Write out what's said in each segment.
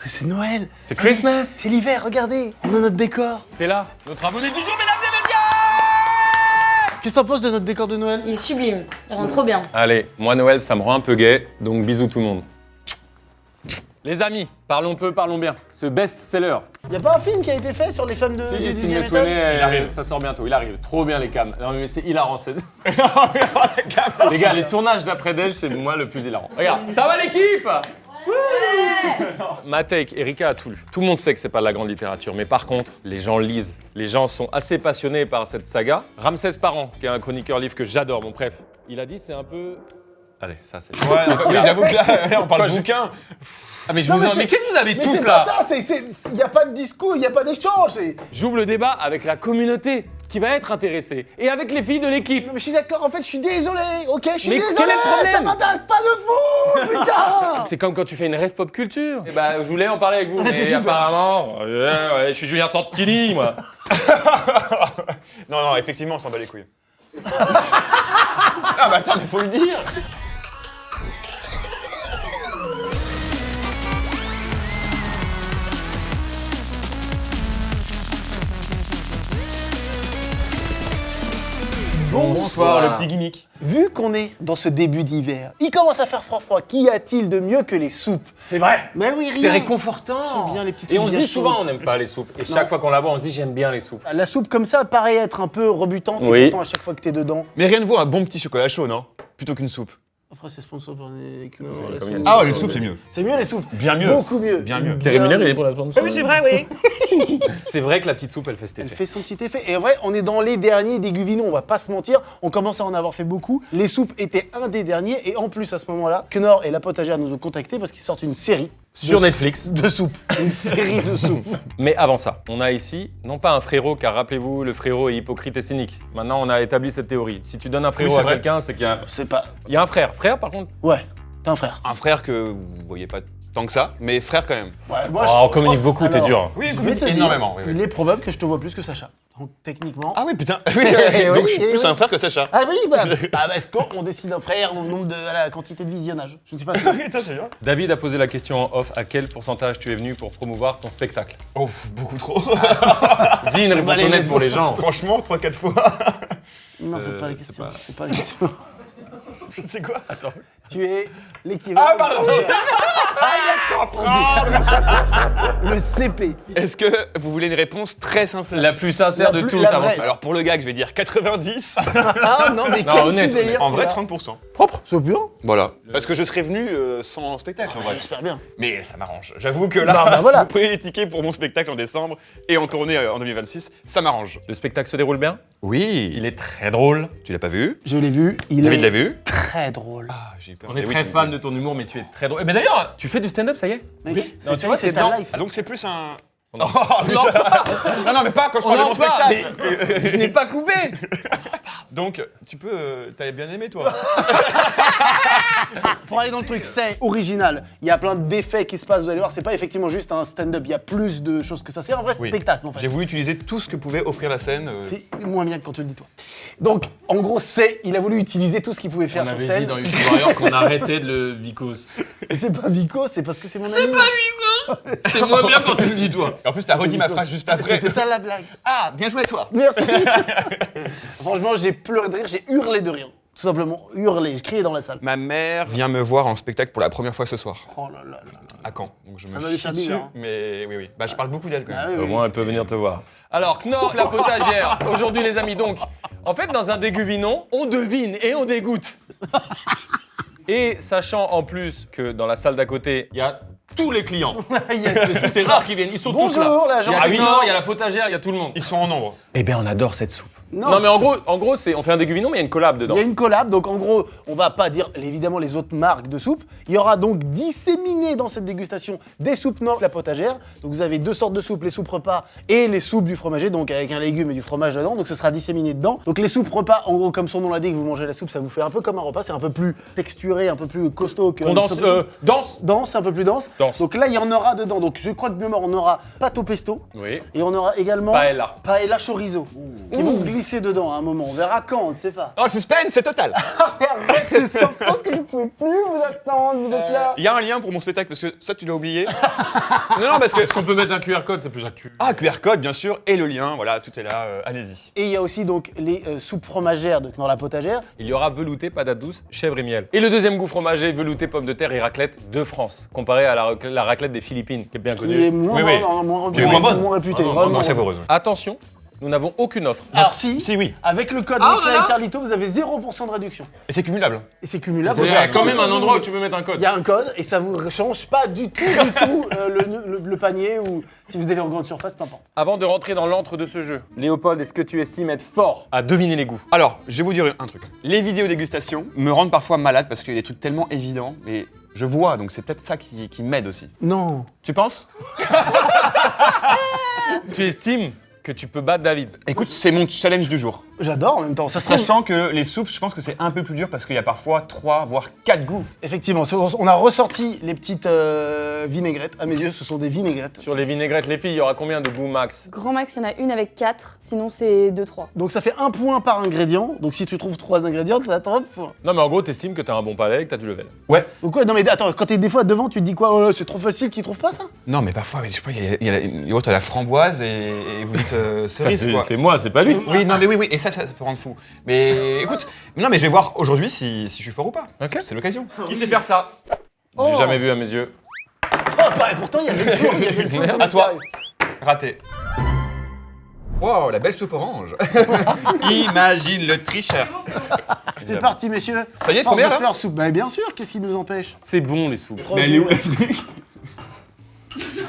C'est Noël. C'est Christmas. C'est l'hiver, regardez. On a notre décor. C'était là, notre abonné du jour, mesdames et messieurs. Qu'est-ce que t'en penses de notre décor de Noël? Il est sublime, il rend trop bien. Allez, moi Noël, ça me rend un peu gay, donc bisous tout le monde. Les amis, parlons peu, parlons bien. Ce best-seller. Y a pas un film qui a été fait sur les femmes de Si, du Sidney 10e Sweeney, étage Il arrive. ça sort bientôt, il arrive. Trop bien les cams. Non mais c'est hilarant. Les gars, les tournages d'après-déj, c'est moi le plus hilarant. Regarde, ça va l'équipe? Ma take, Erika a tout lu. Tout le monde sait que c'est pas de la grande littérature, mais par contre, les gens lisent. Les gens sont assez passionnés par cette saga. Ramsès Parent, qui est un chroniqueur livre que j'adore, bon bref, il a dit c'est un peu... Allez, ça c'est... Ouais, oui, j'avoue que là, on parle Quoi, de bouquin. Ah mais je Non, vous mais en... Mais c'est- qu'est-ce que vous avez Mais tous c'est là? pas ça, y a pas de discours, y a pas d'échange. J'ouvre le débat avec la communauté qui va être intéressée et avec les filles de l'équipe. Non mais je suis d'accord, en fait je suis désolé, ok, je suis Mais désolé. quel est le problème? Ça m'intéresse pas de fou, putain. C'est comme quand tu fais une rêve pop culture. Et bah, je voulais en parler avec vous, c'est mais super. apparemment, ouais, je suis Julien Santini, moi. Non, effectivement, on s'en bat les couilles. Ah bah attends, mais faut le dire. Bonsoir, le petit gimmick. Vu qu'on est dans ce début d'hiver, il commence à faire froid. Qu'y a-t-il de mieux que les soupes? C'est vrai. Mais oui, C'est réconfortant. C'est bien, les petites Et on soupes se bien dit souvent, chaudes. on n'aime pas les soupes. Et chaque fois qu'on la boit, on se dit, j'aime bien les soupes. La soupe comme ça paraît être un peu rebutante Oui. et pourtant à chaque fois que t'es dedans. Mais rien de vaut un bon petit chocolat chaud, non? Plutôt qu'une soupe. Après c'est sponsor par les c'est comme soupes. Ah ouais, les soupes, c'est mieux. C'est mieux les soupes. Bien mieux. Beaucoup mieux. Bien mieux. T'es rémunéré pour la sponsor? Oui, c'est vrai, oui. C'est vrai que la petite soupe, elle fait cet Elle effet. fait son petit effet. Et en vrai, on est dans les derniers des Guvino, on va pas se mentir. On commence à en avoir fait beaucoup. Les soupes étaient un des derniers. Et en plus, à ce moment-là, Knorr et la potagère nous ont contactés parce qu'ils sortent une série. Sur de- Netflix. De soupes. Une série de soupes. Mais avant ça, on a ici, non pas un frérot, car rappelez-vous, le frérot est hypocrite et cynique. Maintenant, on a établi cette théorie. Si tu donnes un frérot c'est à vrai. quelqu'un, c'est qu'il y a... C'est pas. Il y a un frère. Frère, par contre? Ouais, t'as un frère. Un frère que vous voyez pas tant que ça, mais frère quand même. Ouais, moi, Oh, on communique beaucoup, t'es Alors, dur. Oui, Je vais te dire, énormément. Oui, oui. il est probable que je te vois plus que Sacha. Donc techniquement. Ah oui, putain. Oui, Oui, donc je suis oui, plus oui. un frère que Sacha. Ah oui, bah, est-ce qu'on décide un frère au nombre de à la quantité de visionnage? Je ne sais pas. Putain, c'est bien. David a posé la question en off, à quel pourcentage tu es venu pour promouvoir ton spectacle? Oh, beaucoup trop. Dis une réponse allez, honnête let's pour go. les gens. Franchement, 3-4 fois. Non, c'est pas la c'est question. pas- C'est pas la question. C'est quoi? Attends. Tu es l'équivalent. Ah, pardon. Le CP. Est-ce que vous voulez une réponse très sincère? La plus sincère La de plus- toutes, la avance. vraie. Alors pour le gag, je vais dire 90. Ah non, mais Non, quel honnête, petit délire. En vrai, celui-là. 30%. Propre. C'est bien. Voilà. Parce que je serais venu sans spectacle en vrai. J'espère bien. Mais ça m'arrange. J'avoue que là, Bah, si voilà. vous prenez les tickets pour mon spectacle en décembre et en tournée en 2026, ça m'arrange. Le spectacle se déroule bien. Oui. Il est très drôle. Tu l'as pas vu? Je l'ai vu. Il David est l'a vu? très drôle. Ah, j'ai eu peur. On est Mais oui, très tu- fan de ton humour, mais tu es très drôle. Mais d'ailleurs, tu fais du stand-up, ça y est? Mec, Non, c'est tu vois, c'est t'es ta dedans. life. Ah, donc c'est plus un. On Oh, en putain. Non, non, mais pas quand je On parle de en mon parle, spectacle. Je n'ai pas coupé. Donc, tu peux. T'avais bien aimé, toi? Pour aller dans le truc, c'est original. Il y a plein d'effets qui se passent, vous allez voir, c'est pas effectivement juste un stand-up, il y a plus de choses que ça. C'est un vrai Oui. spectacle en fait. J'ai voulu utiliser tout ce que pouvait offrir la scène. C'est moins bien que quand tu le dis toi. Donc, en gros, il a voulu utiliser tout ce qu'il pouvait faire On sur avait scène. dit dans Ultimate Warrior qu'on arrêtait de le vicos. Mais c'est pas Vico, c'est parce que c'est mon ami. C'est moins bien quand tu le dis, toi. Et en plus, t'as redit ma phrase juste après. C'était ça la blague. Ah, bien joué, toi. Merci. Franchement, j'ai pleuré de rire, j'ai hurlé de rire. Tout simplement, hurlé, j'ai crié dans la salle. Ma mère vient me voir en spectacle pour la première fois ce soir. Oh là là là là. À Caen. Donc je Ça me m'avait chie fait dessus, bizarre, hein. mais oui, oui. Bah, je parle beaucoup d'elle quand même. Ah oui, Au oui. moins, elle peut venir te voir. Alors, Knorr, la potagère. Aujourd'hui, les amis, donc, en fait, dans un déguvinon, on devine et on dégoûte. Et sachant en plus que dans la salle d'à côté, il y a tous les clients. Il y a- C'est rare qu'ils viennent, ils sont tous là. Bonjour, la Il y a gentille. Knorr, il y a la potagère, il y a tout le monde. Ils sont en nombre. Eh bien, on adore cette soupe. Non. Non, mais en gros, c'est, on fait un déguvinon, mais il y a une collab dedans. Il y a une collab, donc en gros, on va pas dire évidemment les autres marques de soupe. Il y aura donc disséminé dans cette dégustation des soupes Knorr, la potagère. Donc vous avez deux sortes de soupes, les soupes repas et les soupes du fromager, donc avec un légume et du fromage dedans. Donc ce sera disséminé dedans. Donc les soupes repas, en gros, comme son nom l'indique, vous mangez la soupe, ça vous fait un peu comme un repas. C'est un peu plus texturé, un peu plus costaud que. On danse, danse. Danse, un peu plus dense. Danse. Donc là, il y en aura dedans. Donc je crois que de mémoire, on aura pâte au pesto Oui. et on aura également Paella. paella chorizo qui vont se glisser glisser dedans à un moment. On verra quand, on ne sait pas. Oh, le suspense, c'est total. Arrête, c'est sûr, je pense que je ne pouvais plus vous attendre, vous êtes là. Il y a un lien pour mon spectacle, parce que ça, tu l'as oublié. Non, parce que... Est-ce qu'on peut mettre un QR code, c'est plus actuel. Ah, QR code, bien sûr, et le lien, voilà, tout est là, allez-y. Et il y a aussi donc les soupes fromagères dans la potagère. Il y aura velouté, patate douce, chèvre et miel. Et le deuxième goût fromager, velouté, pommes de terre et raclette de France, comparé à la raclette des Philippines, qui est bien Qui connue. est moins, Oui, oui. moins, Qui est moins bonne. moins réputée. Ah non, vraiment. Moins savoureuse. Attention, nous n'avons aucune offre. Alors si, Si, oui. avec le code Ah, McFly voilà. et Carlito, vous avez 0% de réduction. Et c'est cumulable. Et c'est cumulable. Il y a quand même un endroit où tu peux mettre un code. Il y a un code et ça vous change pas du tout, le panier ou si vous avez en grande surface, peu importe. Avant de rentrer dans l'antre de ce jeu, Léopold, est-ce que tu estimes être fort à deviner les goûts? Alors, je vais vous dire un truc. Les vidéos dégustation me rendent parfois malade parce qu'il y a des trucs tellement évidents, mais je vois, donc c'est peut-être ça qui m'aide aussi. Non. Tu penses? Tu estimes que tu peux battre David? Écoute, c'est mon challenge du jour. J'adore en même temps. Ça sent. Sachant que les soupes, je pense que c'est un peu plus dur parce qu'il y a parfois 3 voire 4 goûts. Effectivement, on a ressorti les petites vinaigrettes. À mes yeux, ce sont des vinaigrettes. Sur les vinaigrettes, les filles, il y aura combien de goûts max? Grand max, il y en a une avec 4, sinon c'est 2-3. Donc ça fait 1 point par ingrédient. Donc si tu trouves 3 ingrédients, ça t'attend 1 point. Non mais en gros, t'estimes que t'as un bon palais et que t'as du level. Ouais. Donc quoi? Non mais attends, quand t'es des fois devant, tu te dis quoi? Oh là, c'est trop facile, qu'ils trouvent pas ça? Non, mais parfois, je sais pas, il y a l'autre à la framboise et vous dites cerise, quoi. C'est moi, c'est pas lui. Oui, non, mais oui, et ça peut rendre fou. Mais écoute, non, mais je vais voir aujourd'hui si je suis fort ou pas. Ok. C'est l'occasion. Qui sait faire ça? J'ai jamais vu à mes yeux. Oh, bah, et pourtant il y avait le four, il y avait le four. Merde. À toi. Raté. Wow, la belle soupe orange. Imagine le tricheur. C'est parti, messieurs. Ça y est, Force première de là faire soupe. Bah bien sûr, qu'est-ce qui nous empêche? C'est bon les soupes. Trop Mais elle est où bien. la truc?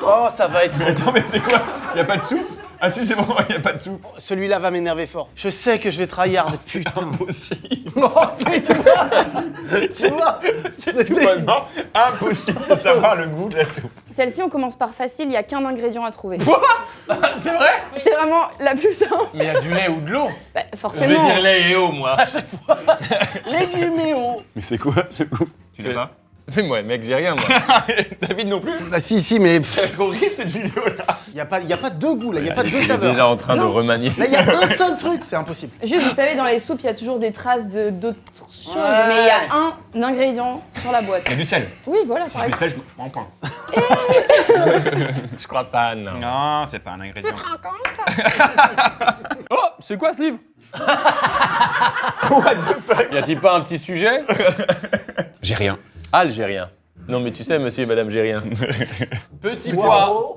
Oh, ça va être. Attends, mais c'est quoi? Y a pas de soupe? Ah si, c'est bon, y a pas de soupe. Celui-là va m'énerver fort. Je sais que je vais tryhard, putain. Impossible. Oh, tu vois? Tu vois? C'est tout bonnement impossible de savoir le goût de la soupe. Celle-ci, on commence par facile, il n'y a qu'un ingrédient à trouver. C'est vrai? C'est vraiment la plus simple. Mais il y a du lait ou de l'eau. Bah, Je vais forcément. dire lait et eau, moi. Léguméo. Mais c'est quoi ce goût? Tu sais C'est- pas? Mais moi, mec, j'ai rien, moi. David non plus? Bah si, mais Ça va être horrible cette vidéo là. y a pas deux goûts là, y a pas deux Il est saveurs. déjà en train de Non. remanier. Là, y a un seul truc, c'est impossible. Juste, vous savez, dans les soupes, il y a toujours des traces d'autres choses, Ouais. mais il y a un ingrédient sur la boîte. Il y a du sel. Oui, voilà, Si par je mets exemple. sel, je prends un point. Je crois pas, non. Non, c'est pas un ingrédient. Oh, c'est quoi ce livre? What the fuck? Y a-t-il pas un petit sujet? J'ai rien. Algérien. Non, mais tu sais, monsieur et madame Gérien. Petit pois. Poireau.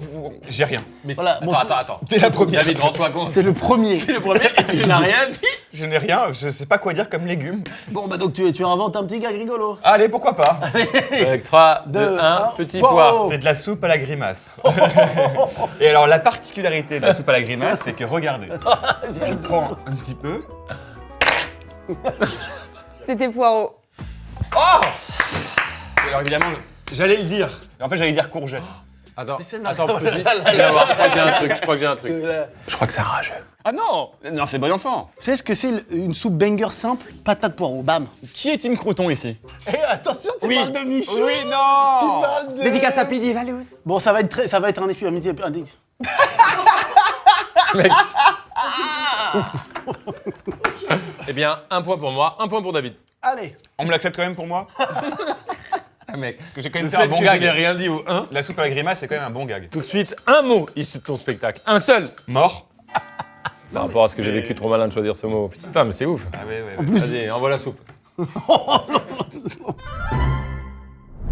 J'ai rien. Mais Voilà, bon, attends. T'es la première. David, rends-toi compte. C'est le premier. C'est le premier et tu n'as rien dit. Je n'ai rien, je sais pas quoi dire comme légume. Bon bah donc tu inventes un petit gag rigolo. Allez, pourquoi pas? Avec 3, 2, Deux, 1, un, petit poireau. pois. C'est de la soupe à la grimace. Et alors, la particularité de la soupe à la grimace, c'est que regardez. Je prends un petit peu. C'était poireau. Oh! Et alors, évidemment, j'allais le dire. En fait, j'allais dire courgette. Attends, c'est attends, normal. petit. Viens voir, je crois que j'ai un truc, je crois que j'ai un truc. Tu Je crois que c'est un rageux. Ah non! Non, c'est bon enfant. sais ce que c'est une soupe banger simple? Patate poireau, bam. Qui est Tim Crouton ici? Eh attention, tu Oui. parles de Michou. Oui, Tu non! parles de... Dédicace à Pidi Valouz. Bon, ça va être un effet. Mec. Eh bien, un point pour moi, un point pour David. Allez. On me l'accepte quand même pour moi? Ah, mec. Parce que j'ai quand Le même fait fait un bon que tu gag. n'aies rien dit au 1, La soupe à la grimace, c'est quand même un bon gag. tout de suite, un mot issu de ton spectacle. Un seul. Mort? Par rapport à ce que j'ai vécu, trop malin de choisir ce mot. Putain, mais c'est ouf. Ah ouais, ouais. En plus, Vas-y, envoie la soupe.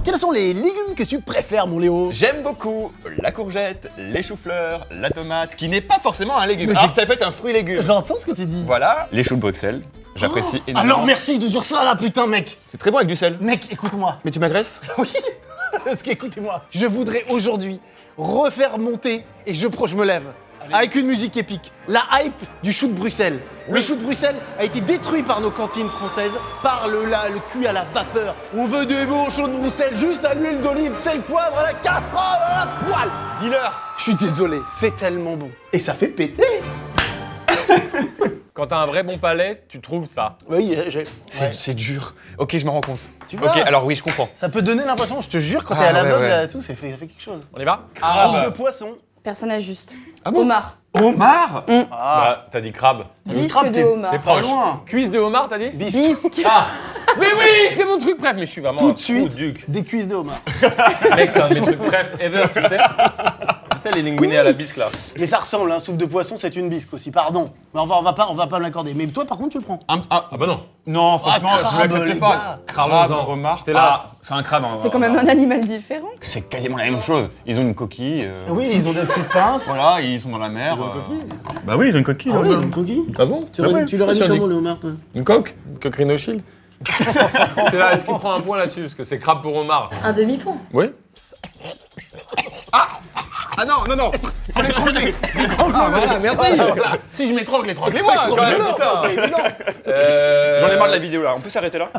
quels sont les légumes que tu préfères, mon Léo? J'aime beaucoup la courgette, les choux-fleurs, la tomate, qui n'est pas forcément un légume. Mais Alors, c'est- ça peut être un fruit-légume. J'entends ce que tu dis. Voilà, les choux de Bruxelles, j'apprécie énormément. Alors merci de dire ça là, putain, mec. C'est très bon avec du sel. Mec, écoute-moi. Mais tu m'agresses? Oui. Parce qu'écoutez-moi, je voudrais aujourd'hui refaire monter, et je me lève, avec une musique épique, la hype du chou de Bruxelles. Le chou de Bruxelles a été détruit par nos cantines françaises, par le cuit à la vapeur. On veut des beaux choux de Bruxelles, juste à l'huile d'olive, sel, poivre, à la casserole, à la poêle. Dis-leur. Je suis désolé, c'est tellement bon. Et ça fait péter. Quand t'as un vrai bon palais, tu trouves ça. Oui, j'ai... C'est dur. Ok, je me rends compte. Tu vois. Ok, alors oui, je comprends. Ça peut donner l'impression, je te jure, quand Ah, t'es à ouais, l'aveugle ouais. là, tout, ça fait quelque chose. On y va? Ah, Soupe bah. de poisson. Personnage juste. Ah bon? Omar. Homard. Ah, Bah, t'as dit crabe. Bisque crabe, de t'es- homard. C'est pas proche. loin. Cuisse de homard, t'as dit bisque. Bisque. Ah mais oui, c'est mon truc préf, mais je suis vraiment Tout un de suite, fou duc. des cuisses de homard. Mec, c'est un de mes trucs préf ever, tu sais. Tu sais, les linguinés à la bisque, là. Mais ça ressemble, un soupe de poisson, c'est une bisque aussi, pardon. Mais on va pas me l'accorder. Mais toi, par contre, tu le prends. Ah bah non. Non, franchement, Ah, je crabe, ne l'accepte les pas. gars. Crabe, Parlons-en. homard. J'étais là. Ah, c'est un crabe. C'est quand même un animal différent. C'est quasiment la même chose. Ils ont une coquille. Oui, ils ont des petites pinces. Voilà, ils sont dans la mer. Ils ont une coquille. Bah oui, ils ont une coquille. Ah oui, ils ont une coquille. Ah bon Tu leur as dit Sur comment, le homard, toi? Une coque Une coque Rhino Shield C'était là, est-ce qu'il prend un point là-dessus? Parce que c'est crabe pour homard. Un demi-point. Oui. Ah non, non, non. Ah voilà, merci. Si je m'étrangle, étranglez-moi quand même, putain. J'en ai marre de la vidéo là. On peut s'arrêter là.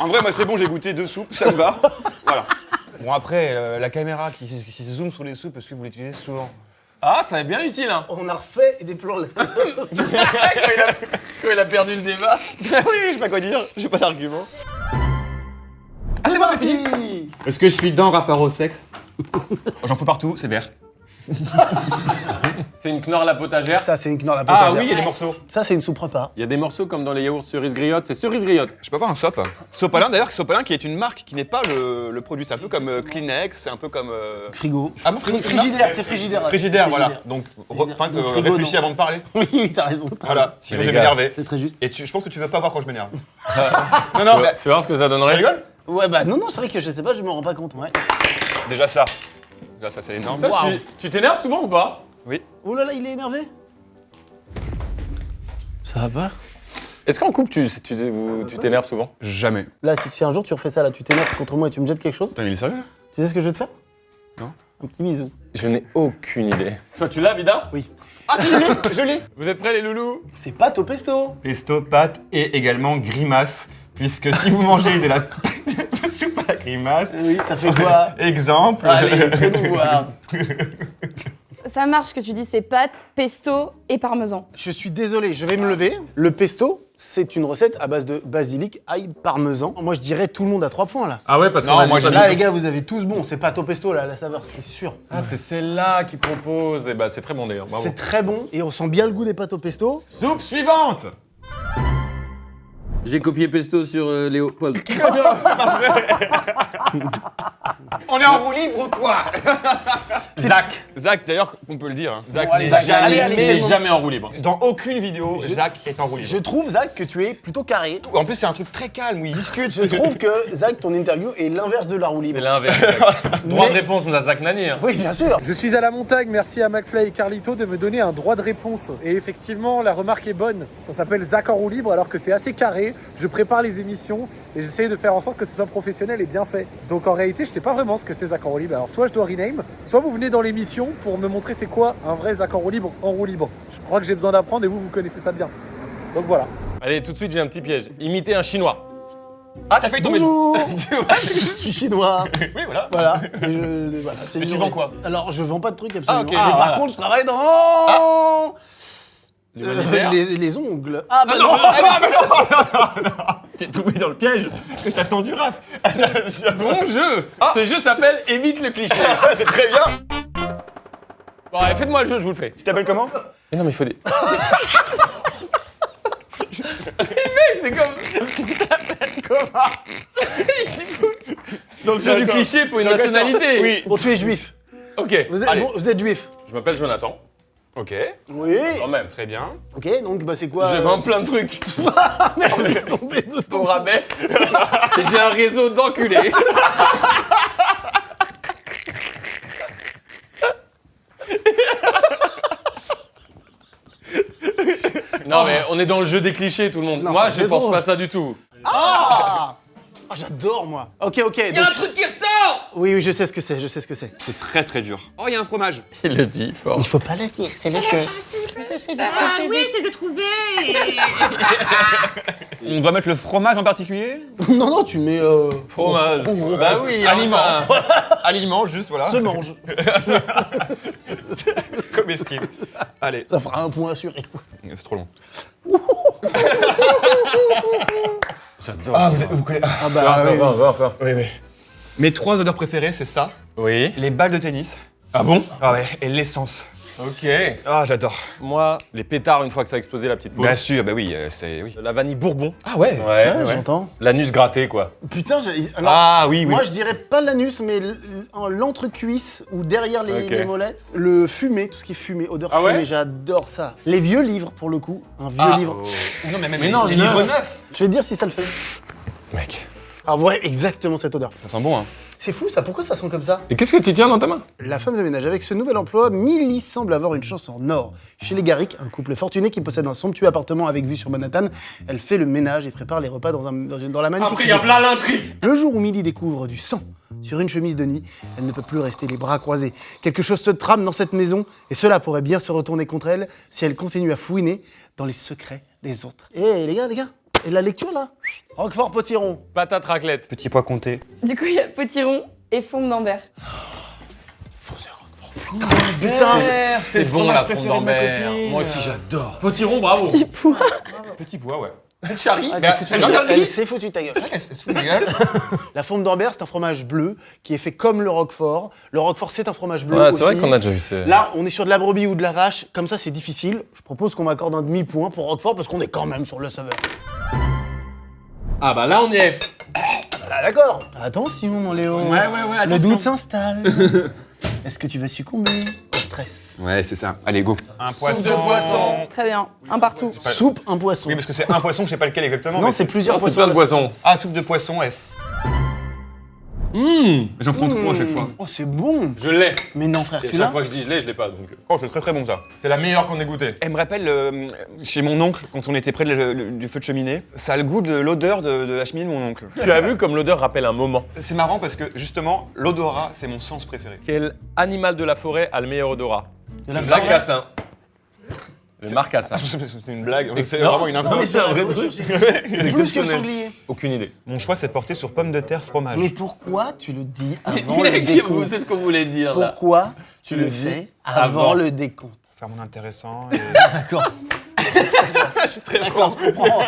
En vrai, moi c'est bon, j'ai goûté 2 soupes, ça me va. Voilà. Bon après, la caméra qui zoome sur les soupes, est-ce que vous l'utilisez souvent? Ah, ça va être bien utile, hein. On a refait des plans. Quand il a perdu le débat. Oui, je sais pas quoi dire, j'ai pas d'argument. Ah, c'est parti. Est-ce que je suis dans rapport au sexe? J'en fous partout, c'est vert. C'est une knorr la potagère. Ça, c'est une knorr la Ah potagère. oui, il y a des morceaux. Ça, c'est une soupe repas. Il y a des morceaux comme dans les yaourts cerise griotte, c'est cerise griotte. Je peux avoir un sop. Sopalin d'ailleurs, Sopalin qui est une marque qui n'est pas le produit, c'est un peu comme Kleenex, c'est un peu comme... Frigo. Ah bon, frigo, Frigidaire, c'est frigidaire. Frigidaire, voilà. Donc, Frigidaire. Donc, frigo, réfléchis non. avant de parler. Oui, t'as raison. Voilà, sinon Mais je les vais gars, m'énerver. C'est très juste. Et je pense que tu veux pas voir quand je m'énerve. Non, non, mais... Fais voir ce que ça Tu donnerait. rigoles? Ouais, bah non, c'est vrai que je sais pas, je me rends pas compte. Ouais. Déjà ça. Déjà ça, c'est énorme. Toi, tu t'énerves souvent ou pas? Oui. Oh là là, il est énervé. Ça va pas? Est-ce qu'en couple, tu t'énerves souvent? Jamais. Là, si un jour tu refais ça, là, tu t'énerves contre moi et tu me jettes quelque chose, Putain, il est sérieux là? tu sais ce que je vais te faire? Non. Un petit bisou. Je n'ai aucune idée. Toi, tu l'as, Vida? Oui. Ah si, je l'ai. Vous êtes prêts, les loulous? C'est pâte au pesto. Pesto, pâte et également grimace. Puisque si vous mangez de la soupe à la grimace, Oui, ça fait quoi? exemple... Allez, fais-nous voir. Ça marche que tu dis c'est pâtes, pesto et parmesan. Je suis désolé, je vais me lever. Le pesto, c'est une recette à base de basilic, ail, parmesan. Moi, je dirais tout le monde à 3 points, là. Ah ouais, parce Non, qu'on a moi, dit j'ai pas Là, de- les gars, vous avez tous bon. C'est pâte au pesto, là, la saveur, c'est sûr. Ah, c'est celle-là qui propose. Et bah, c'est très bon d'ailleurs. Bravo. C'est très bon et on sent bien le goût des pâtes au pesto. Soupe suivante. J'ai copié Pesto sur Léopold. On est en roue libre ou quoi? Zach. Zach, d'ailleurs, on peut le dire. Hein. Zach Bon, allez, n'est Zach, jamais... allez, c'est Il est le moment. jamais en roue libre. Dans aucune vidéo, Zach est en roue libre. Je trouve, Zach, que tu es plutôt carré. En plus, c'est un truc très calme où il discute. Je trouve que, Zach, ton interview est l'inverse de la roue C'est libre. l'inverse. Droit de Mais- réponse, on a Zach Nani. Hein. Oui, bien sûr. Je suis à la montagne, merci à McFly et Carlito de me donner un droit de réponse. Et effectivement, la remarque est bonne. Ça s'appelle Zach en roue libre alors que c'est assez carré. Je prépare les émissions et j'essaye de faire en sorte que ce soit professionnel et bien fait. Donc en réalité, je sais pas vraiment ce que c'est Zach en roue libre. Alors soit je dois rename, soit vous venez dans l'émission pour me montrer c'est quoi un vrai Zach en roue libre en roue libre. Je crois que j'ai besoin d'apprendre et vous connaissez ça bien. Donc voilà. Allez, tout de suite, j'ai un petit piège. Imiter un chinois. Ah, t'as failli tomber. Bonjour. Tu vois, Je suis chinois. oui, voilà. Voilà. Voilà, c'est Mais une tu journée. vends quoi? Alors, je vends pas de trucs absolument. Ah, ok. Mais Ah, par voilà. contre, je travaille dans L'humanitaire. les ongles. Ah bah non. T'es tombé dans le piège que t'as tendu, Raph. Bon jeu. Ce jeu s'appelle Évite le cliché. C'est très bien. Bon, allez, faites-moi le jeu, je vous le fais. Tu t'appelles comment? Mais non, mais il faut des. Mec, c'est comme. Dans le jeu du cliché, il faut une Donc, nationalité. attends, oui. Bon, tu es juif. Ok. Vous êtes, Allez. bon, vous êtes juif. Je m'appelle Jonathan. Ok, Oui. Quand même. très bien. Ok, donc bah c'est quoi Je vends plein de trucs Merde, c'est tombé de au ton rabais. Et j'ai un réseau d'enculés. Non mais on est dans le jeu des clichés tout le monde. Non, Moi mais je c'est pense drôle. pas ça du tout. Ah, j'adore moi. Ok, ok. Il y a donc- un truc qui ressort. Oui, oui, je sais ce que c'est, je sais ce que c'est. C'est très très dur. Oh, il y a un fromage. Il le dit fort. Il faut pas le dire, c'est le jeu. Ah oui, c'est de trouver. On doit mettre le fromage en particulier? Non, non, tu mets Fromage. bon gros. Bah oui, Aliment. enfin. Aliment, juste, voilà. Se mange. Comestible. Allez. Ça fera un point assuré. C'est trop long. J'adore. Ah, vous connaissez... Ah bah oui. Oui, oui. Mes 3 odeurs préférées, c'est ça, Oui. les balles de tennis, Ah bon? ah ouais, et l'essence. Ok. Ah, j'adore. Moi, les pétards, une fois que ça a explosé, la petite peau. Bien sûr, bah oui, c'est... Oui. La vanille bourbon. Ah ouais Ouais. J'entends. L'anus gratté, quoi. Putain, alors, Ah oui, oui. moi je dirais pas l'anus, mais l'entrecuisse ou derrière Ok. les mollets. Le fumé, tout ce qui est fumé, odeur Ah ouais fumée, j'adore ça. Les vieux livres, pour le coup, un vieux livre. Non, mais même Mais non, les neuf. livres neufs. Je vais te dire si ça le fait. Mec, Alors ouais, exactement cette odeur. ça sent bon, hein. C'est fou ça, pourquoi ça sent comme ça? Et qu'est-ce que tu tiens dans ta main? La femme de ménage, avec ce nouvel emploi, Millie semble avoir une chance en or. Chez les Garrick, un couple fortuné qui possède un somptueux appartement avec vue sur Manhattan, elle fait le ménage et prépare les repas dans la magnifique Après, il y a cuisine. plein l'intrigue. Le jour où Millie découvre du sang sur une chemise de nuit, elle ne peut plus rester les bras croisés. Quelque chose se trame dans cette maison et cela pourrait bien se retourner contre elle si elle continue à fouiner dans les secrets des autres. Eh les gars, et la lecture là? Roquefort potiron. Patate raclette. Petit pois compté. Du coup, il y a potiron et fond d'Ambert. Putain, C'est bon la fond d'Ambert. Moi aussi, j'adore. Potiron, bravo. Petit pois. Petit pois, ouais. Charlie. Elle s'est foutue ta gueule. Elle se fout de ma gueule. La forme d'Ambert, c'est un fromage bleu qui est fait comme le Roquefort. Le Roquefort, c'est un fromage bleu Ouais, aussi. c'est vrai qu'on a déjà vu ça. Là, on est sur de la brebis ou de la vache. Comme ça, c'est difficile. Je propose qu'on m'accorde un demi-point pour Roquefort parce qu'on est quand même sur le saveur. Ah bah là, on y est. Ah, d'accord. Attention, mon Léo. Ouais, Le attention. doute s'installe. Est-ce que tu vas succomber au stress? Ouais, c'est ça. Allez, go. Un Soupe de poisson. Très bien. Un partout. Soupe, un poisson. Oui, parce que c'est un poisson, je sais pas lequel exactement. Non, mais c'est plusieurs C'est poissons. plein de poissons. Ah, soupe de poisson, S. J'en prends trop à chaque fois. Oh, c'est bon. Je l'ai. Mais non, frère, Et tu chaque l'as? fois que je dis je l'ai pas. Donc, Oh, c'est très très bon ça. c'est la meilleure qu'on ait goûtée. Elle me rappelle chez mon oncle, quand on était près du feu de cheminée. Ça a le goût de l'odeur de la cheminée de mon oncle. Tu as vu comme l'odeur rappelle un moment. C'est marrant parce que justement, l'odorat, c'est mon sens préféré. Quel animal de la forêt a le meilleur odorat? De la Le forêt. marcassin. Le marcassin. C'est une blague, c'est Non. vraiment une info. Non, mais c'est un vrai truc. C'est plus que le sanglier. Aucune idée. Mon choix, c'est porté sur pommes de terre fromage. Mais pourquoi tu le dis avant le décompte? c'est ce qu'on voulait dire Pourquoi tu le le dis fais avant le décompte? Faire mon intéressant. D'accord. D'accord, je comprends.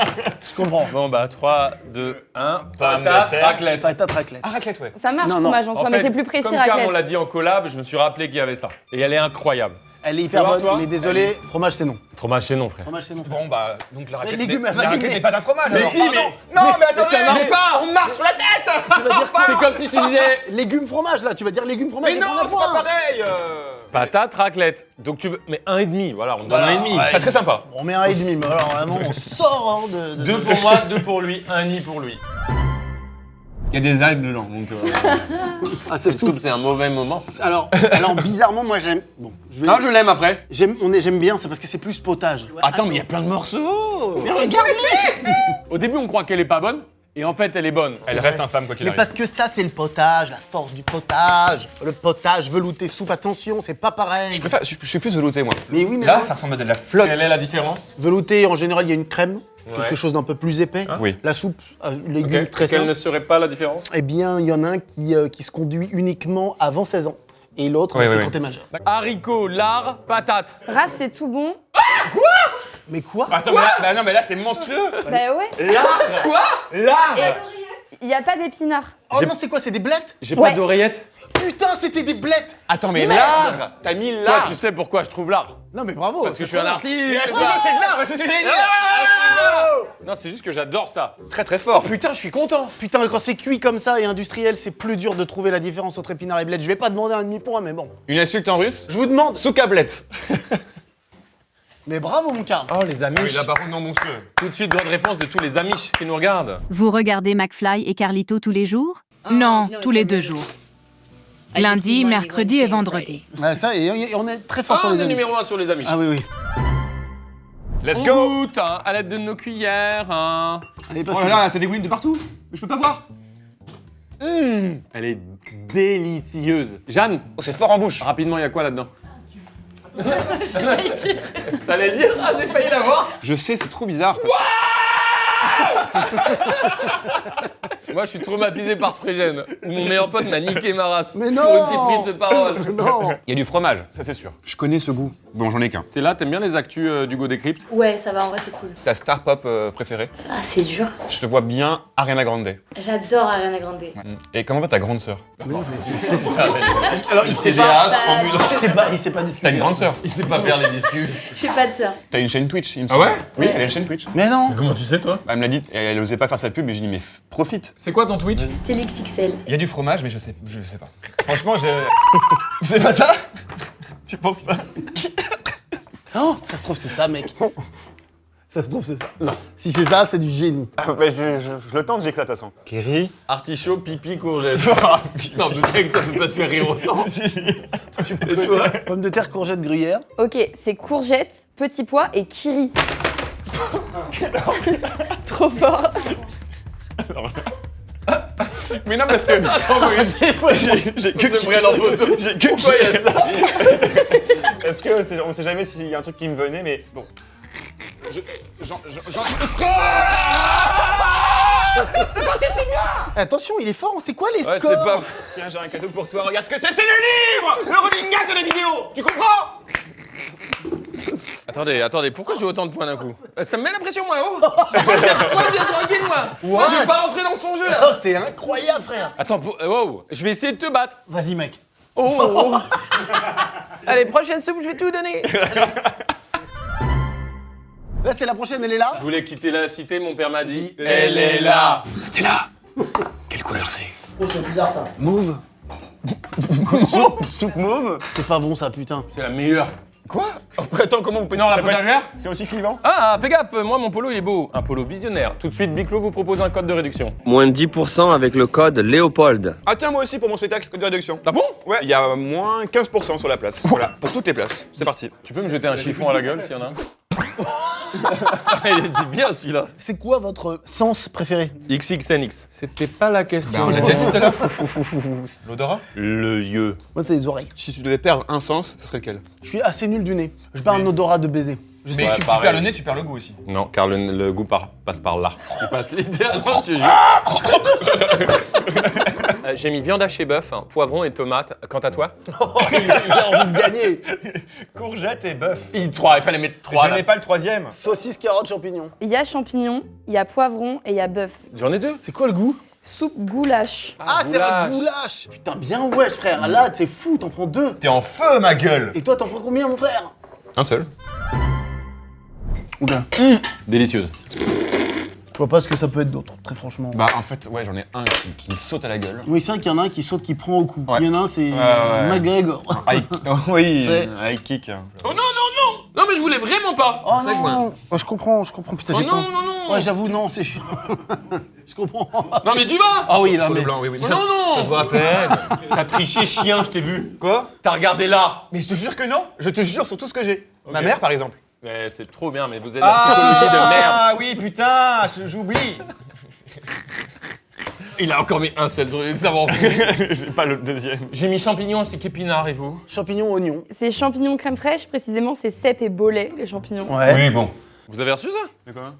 Je comprends. Bon bah 3, 2, 1. Pomme de Patate terre. raclette. Patate raclette. Ah, raclette, ouais. Ça marche, Non, non. fromage en soi, En mais fait, c'est plus précis, comme Cam, on raclette. l'a dit en collab, je me suis rappelé qu'il y avait ça. Et elle est incroyable. Elle est hyper voir, bonne, toi mais désolé, fromage c'est non. Fromage, c'est non, frère. Fromage c'est non. Bon, bah, donc la raclette. légumes, la vas-y, raclette mais- n'est pas un fromage. Mais alors, si, pardon. mais- Non, mais attendez, ça marche pas. On marche sur la tête. Tu vas dire quoi? C'est comme si je te disais Légumes fromage là, tu vas dire légumes fromage. Mais et non, prendre un c'est pas point. pareil. patate raclette. Donc tu veux. Mais 1,5, voilà, on te donne Voilà, 1,5. ouais. Ça serait sympa. On met un et demi, mais alors vraiment on sort hein, de. 2 pour moi, 2 pour lui, 1,5 pour lui. Il y a des algues dedans, donc. Ah, cette soupe. c'est un mauvais moment. Alors bizarrement moi j'aime. Bon, je vais. Ah, je l'aime après. J'aime bien, c'est parce que c'est plus potage. Attends, mais il y a plein de morceaux. Mais regarde. Au début, on croit qu'elle est pas bonne, et en fait, elle est bonne. Elle reste infâme quoi qu'il Mais arrive. parce que ça c'est le potage, la force du potage. Le potage velouté soupe, attention, c'est pas pareil. Je suis plus velouté moi. Mais oui, mais Là, non. ça ressemble à de la flotte. Quelle est la différence? Velouté en général il y a une crème, Ouais. quelque chose d'un peu plus épais. Hein Oui. La soupe, légumes Ok. très Quelle simples. ne serait pas la différence? Eh bien, il y en a un qui se conduit uniquement avant 16 ans. Et l'autre, Ouais, c'est ouais, quand ouais. t'es majeur. Haricots, lard, patate. Raph, c'est tout bon. Mais quoi? Attends, mais là, bah non, mais là c'est monstrueux. Bah ouais. Là. Il n'y a pas d'épinards. Oh non, c'est quoi? C'est des blettes? J'ai Ouais. pas d'oreillette. Putain, c'était des blettes! Attends, mais l'art. T'as mis Toi, l'art. tu sais pourquoi je trouve l'art? Non, mais bravo! Parce que je suis un artiste. C'est de l'art, c'est ce que j'allais dire. Non, c'est juste que j'adore ça. Très très fort. Putain, je suis content. Putain, quand c'est cuit comme ça et industriel, c'est plus dur de trouver la différence entre épinards et blettes. Je vais pas demander un demi-point, mais bon. Une insulte en russe. Je vous demande. Soukablette. Mais bravo, mon Karl! Oh, les amiches. baronne non monstrueux. Tout de suite, droit de réponse de tous les amiches qui nous regardent. Vous regardez McFly et Carlito tous les jours? Non, tous les 2 jours. Lundi, mercredi et vendredi. Ah, ça, et on est très fort Ah, sur on les est amis. numéro 1 sur les amiches. Ah oui, oui. Let's On go. goûte hein, à l'aide de nos cuillères. Hein. Allez, pas Oh là là, ça dégouline de partout. Mais je peux pas voir. Elle est délicieuse. Jeanne, Oh, c'est fort en bouche. rapidement, il y a quoi là-dedans? T'allais dire? Ah, j'ai failli l'avoir. Je sais, c'est trop bizarre. Moi, je suis traumatisé par Sprégène, où mon meilleur pote m'a niqué ma race. Mais Pour une non. petite prise de parole. Non. Il y a du fromage, ça c'est sûr. Je connais ce goût. Bon, j'en ai qu'un. C'est là, t'aimes bien les actus d'Hugo Décrypte? Ouais, ça va, en vrai, c'est cool. Ta star pop préférée? Ah, c'est dur. Je te vois bien Ariana Grande. J'adore Ariana Grande. Et comment va ta grande sœur? Alors, il sait pas. ambulant. Il sait pas discuter. T'as une grande sœur? Il sait pas faire les discus. J'ai pas de sœur. T'as une chaîne Twitch, il me Ah semble. ouais? Oui, elle a une chaîne Twitch. Mais non. Comment tu sais, toi? Elle me l'a dit, elle osait pas faire sa pub, mais j'ai dit, mais profite. C'est quoi ton Twitch? Stélix XL. Il y a du fromage, mais je sais pas. Franchement, c'est pas ça? Tu penses pas? Oh, ça se trouve, c'est ça, mec. Ça se trouve, c'est ça. Non. Si c'est ça, c'est du génie. Ah, bah, je le tente, j'ai que ça de toute façon. Kerry? Artichaut, pipi, courgette. Non, mais mec, ça peut pas te faire rire autant. Et toi? Pommes de terre, courgettes, gruyère. Ok, c'est courgette, petit pois et kiri. Trop fort. Mais non, parce que. Attends, mais J'ai je te prenne en photo. Pourquoi il y a ça? Parce que on sait jamais s'il y a un truc qui me venait, mais bon. Attention, il est fort. C'est quoi les Ouais, scores? c'est pas... Tiens, j'ai un cadeau pour toi. Regarde ce que c'est le livre! Le running gag de la vidéo! Tu comprends? Attendez, pourquoi j'ai autant de points d'un coup? Ça me met la pression, moi, oh. Moi, je viens tranquille, moi. What? Je vais pas rentrer dans son jeu, là. Oh, c'est incroyable, frère. Attends, wow, je vais essayer de te battre. Vas-y, mec. Oh. Allez, prochaine soupe, je vais tout donner. Là, c'est la prochaine, elle est là. Je voulais quitter la cité, mon père m'a dit. Elle est là. Stella! Quelle couleur c'est? Oh, c'est bizarre, ça. Mauve? Soupe mauve? C'est pas bon, ça, putain. C'est la meilleure. Quoi? Attends, comment vous pouvez Non, la ça peut être- potagère? C'est aussi clivant? Ah, fais gaffe, moi, mon polo, il est beau. Un polo visionnaire. Tout de suite, Biclo vous propose un code de réduction. Moins de 10% avec le code Léopold. Ah tiens, moi aussi pour mon spectacle, code de réduction. Ah bon? Ouais, il y a moins 15% sur la place. Voilà, pour toutes les places. C'est parti. Tu peux me jeter un chiffon à la gueule, s'il y en a un? Il dit bien, celui-là. C'est quoi votre sens préféré? XXNX. C'était pas la question. Bah, on l'a déjà dit tout à l'heure. L'odorat? Le lieu. Moi, c'est les oreilles. Si tu devais perdre un sens, ce serait lequel? Je suis assez nul du nez. Je perds un odorat de baiser. Je sais. Ouais, tu pareil. perds le nez, tu perds le goût aussi. Non, car le goût passe par là. Il passe littéralement, je te jure. J'ai mis viande hachée bœuf, poivron et tomate. Quant à toi? Oh, il a envie de gagner. Courgette et bœuf. Il fallait mettre 3 Je n'ai pas le troisième. Saucisse, carotte, champignons. Il y a champignons, il y a poivron et il y a bœuf. J'en ai 2. C'est quoi le goût? Soupe goulash. Ah, c'est un goulash. Putain, bien wesh, frère. Là, c'est fou, t'en prends 2. T'es en feu, ma gueule. Et toi, t'en prends combien, mon frère? Un seul. Oula. Délicieuse. Je vois pas ce que ça peut être d'autre, très franchement. Bah en fait, ouais, j'en ai un qui me saute à la gueule. Oui, c'est vrai qu'il y en a un qui saute, qui prend au cou. Ouais. Il y en a un, c'est ouais. McGregor. Oui, C'est- high kick. Oh non, non, non! Non, mais je voulais vraiment pas! Oh vrai que moi- non. Oh, je comprends. Putain, Oh j'ai non, pas... non, non! Ouais, j'avoue, non, c'est... je comprends. Non, mais tu vas! Ah oui, là, Sur mais... le blanc, oui, oui. Oh non, non! Ça se voit à peine. T'as triché, chien, je t'ai vu. Quoi? T'as regardé là. Mais je te jure que non. Je te jure sur tout ce que j'ai. Ok. Ma mère, par exemple. Mais c'est trop bien, mais vous êtes la psychologie de merde. Ah oui, putain, j'oublie. Il a encore mis un seul truc, ça va en foutre. J'ai pas le deuxième. J'ai mis champignons, c'est qu'épinards, et vous? Champignons, oignons. C'est champignons crème fraîche, précisément c'est cèpe et bolet, les champignons. Ouais. Oui, bon. Vous avez reçu ça? De quoi?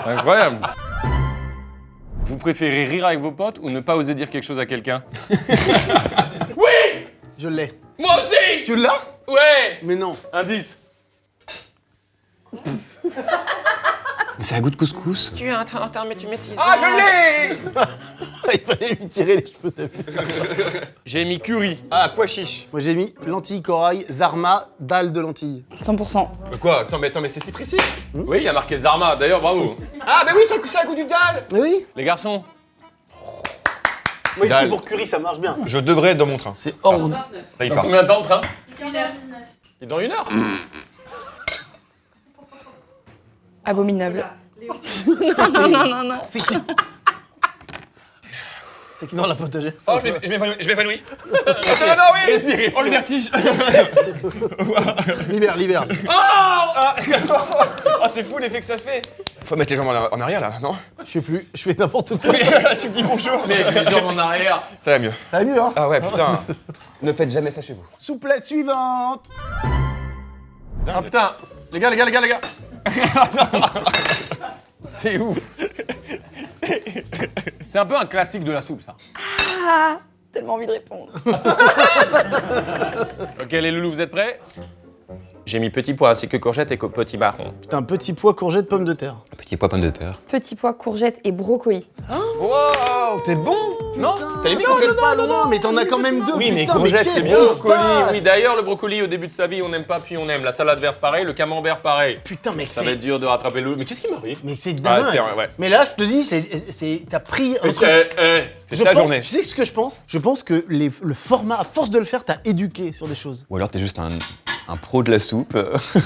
Incroyable. Vous préférez rire avec vos potes ou ne pas oser dire quelque chose à quelqu'un? Oui! Je l'ai. Moi aussi! Tu l'as? Ouais! Mais non. Indice. Mais c'est un goût de couscous. Attends, mais tu mets 6 Ah, je l'ai! Il fallait lui tirer les cheveux, t'as vu? J'ai mis curry. Ah, pois chiche. Moi, j'ai mis lentilles, corail, zarma, dalle de lentilles. 100%. Quoi? Attends, mais c'est si précis. Oui, il y a marqué Zarma, d'ailleurs, bravo. Ah, mais oui, ça a un goût du dalle. Mais oui. Les garçons, Moi, ici, Dalle. pour curry, ça marche bien. Je devrais être dans mon train. C'est hors... Là, il dans part. combien de temps le train? 1h19. Dans 1 heure? Abominable. non. C'est qui? C'est qui dans la potagère? Oh, je m'évanouis. Attends, non, oui. Respirez. Oh, le vertige. Libère. Ah, c'est fou l'effet que ça fait. Faut mettre les jambes en arrière, là, non? Je sais plus, je fais n'importe quoi. Là, tu me dis bonjour. Mais avec les jambes en arrière. Ça va mieux. Ça va mieux, hein? Ah ouais, putain. Ne faites jamais ça chez vous. Souplette suivante. Ah putain, les gars. C'est ouf. C'est un peu un classique de la soupe, ça. Ah, tellement envie de répondre. Ok, les loulous, vous êtes prêts? J'ai mis petit pois ainsi que courgette et petit marron. Putain, petit pois, courgette, pommes de terre. Petit pois, pomme de terre. Petits pois, courgettes et brocolis. Wow, t'es bon? Non? T'as aimé Non, courgette? pas loin, mais t'en as quand même deux. Oui, mais putain, courgette, qu'est-ce c'est qui bien. se passe Oui, d'ailleurs, le brocoli, au début de sa vie, on n'aime pas, puis on aime. La salade verte, pareil. Le camembert, pareil. Putain, mec, Ça va être dur de rattraper le... Mais qu'est-ce qui m'arrive? Mais c'est Ah, dingue. ouais. Mais là, je te dis, t'as pris un truc. C'est ta journée. Tu sais ce que je pense? Je pense que le format, à force de le faire, t'as éduqué sur des choses. Ou alors t'es juste un pro de la soupe. Est-ce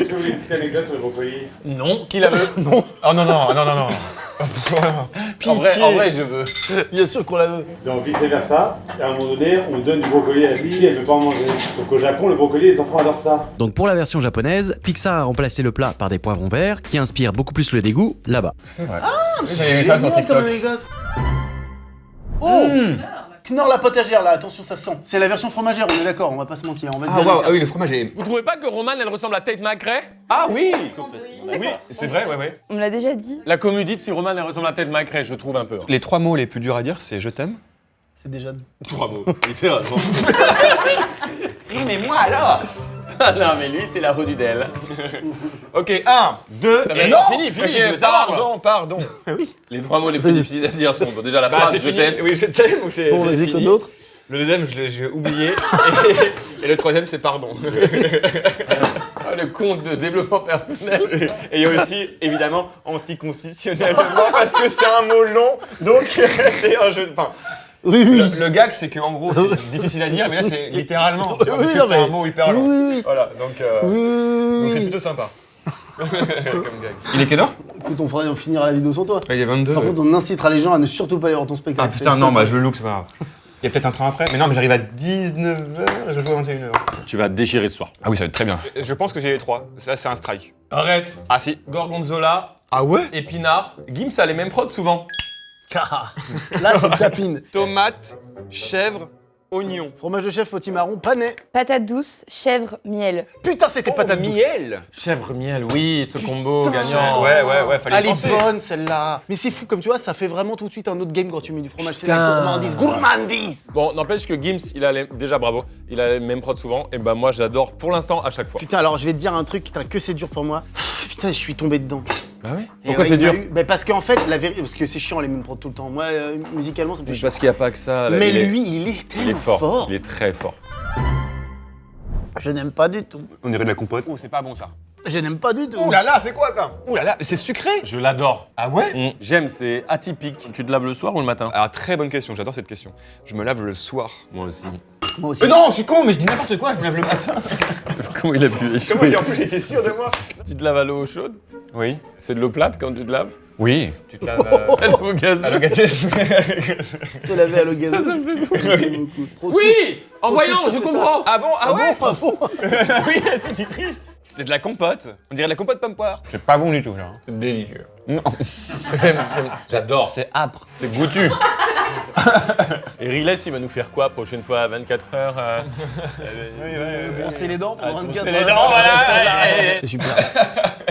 que vous voulez une petite anecdote sur le brocoli? Non, qui la veut? Non, Oh non, non, non, non, non. En vrai, je veux. bien sûr qu'on la veut. Donc vice versa, à un moment donné, on donne du brocoli à la fille, elle ne veut pas en manger. Donc au Japon, le brocoli, les enfants adorent ça. Donc pour la version japonaise, Pixar a remplacé le plat par des poivrons verts qui inspirent beaucoup plus le dégoût là-bas. J'avais vu ça sur Génial comme TikTok. anecdote. Oh Knorr la potagère là, attention ça sent. C'est la version fromagère, on est d'accord, on va pas se mentir. On va Ah dire waouh, ah oui, le fromage est... Vous trouvez pas que Romane, elle ressemble à Tate McRae? Ah oui. Oui, c'est vrai, ouais. On me l'a déjà dit. La commu dit si Romane, elle ressemble à Tate McRae, je trouve un peu. Les 3 mots les plus durs à dire, c'est je t'aime. C'est déjà. 3 mots, littéralement. Mais moi alors. Ah non, mais lui, c'est la redudelle. Ok, 1, 2, Ah, mais non, fini, je veux savoir, moi. Pardon. Les 3 mots les plus difficiles à dire sont bon, déjà la Bah, phrase c'est je fini. t'aime. Oui, je t'aime, donc c'est Bon, c'est vas-y, quoi fini. d'autre? Le deuxième, j'ai oublié. Et le troisième, c'est pardon. Ah, le compte de développement personnel. Et il y a aussi, évidemment, anticonstitutionnellement, parce que c'est un mot long, donc c'est un jeu de... Enfin, Oui, oui. le gag, c'est qu'en gros, c'est difficile à dire, mais là, c'est littéralement. Oui, Parce que non, c'est un mais- mot hyper long. Oui. Voilà, donc c'est plutôt sympa. Comme gag. Il est quelle heure? Écoute, on finira la vidéo sans toi. Il est 22. Par contre, on incitera les gens à ne surtout pas aller voir ton spectacle. Ah putain, C'est non, le bah seul je le loupe, c'est pas grave. Il y a peut-être un train après, mais non, mais j'arrive à 19h et je joue à 21h. Tu vas te déchirer ce soir. Ah oui, ça va être très bien. Je pense que j'ai les 3. Ça, c'est un strike. Arrête. Ah si. Gorgonzola, Ah ouais? épinard. Gims a les mêmes prods souvent. Là, c'est tapine. Tomate, chèvre, oignon. Fromage de chèvre, potimarron, panais. Patate douce, chèvre, miel. Putain, c'était patate douce. miel. Chèvre miel, oui, ce combo Putain. gagnant. Ouais, fallait y Elle est penser. bonne celle-là. Mais c'est fou, comme tu vois, ça fait vraiment tout de suite un autre game quand tu mets du fromage. C'est Putain. la gourmandise. Gourmandise. Bon, n'empêche que Gims, il a déjà bravo, il a les mêmes prods souvent, et bah moi j'adore pour l'instant à chaque fois. Putain, alors je vais te dire un truc, putain, que c'est dur pour moi. Putain, je suis tombé dedans. Bah oui. Et Pourquoi ouais, c'est il m'a dur? eu- Bah parce qu'en fait, la vérité, parce que c'est chiant les mêmes prods tout le temps. Moi, musicalement, ça me fait chier. Parce qu'il n'y a pas que ça. là, Mais il est- lui, il est tellement il est fort. fort. Il est très fort. Je n'aime pas du tout. On dirait de la compote. Oh, c'est pas bon ça. Je n'aime pas du tout. Ouh là là, c'est quoi ça? Ouh là là, c'est sucré. Je l'adore. Ah ouais? J'aime, c'est atypique. Tu te laves le soir ou le matin? Alors très bonne question, j'adore cette question. Je me lave le soir. Moi aussi. Moi aussi. Mais non, je suis con, mais je dis n'importe quoi, je me lave le matin. Comment il a pu échouer? Comment en plus j'étais sûr de moi? Tu te laves à l'eau chaude? Oui. C'est de l'eau plate quand tu te laves? Oui. Tu te laves À l'eau gazeuse. à l'occasion. Se laver à l'eau gazeuse. Ça me fait beaucoup. Ça fait beaucoup. Trop de soupe. Oui! En voyant, ça je fait ça. comprends! Ah bon? Ah ouais? Ah bon. Oui, si tu triches. C'est de la compote. On dirait de la compote pomme poire. C'est pas bon du tout là. C'est délicieux. Non. J'adore, c'est âpre. C'est goûtu. Et Riles, il va nous faire quoi prochaine fois à 24 heures Brosser les dents pendant 24 brosser heures. les dents, voilà. C'est super.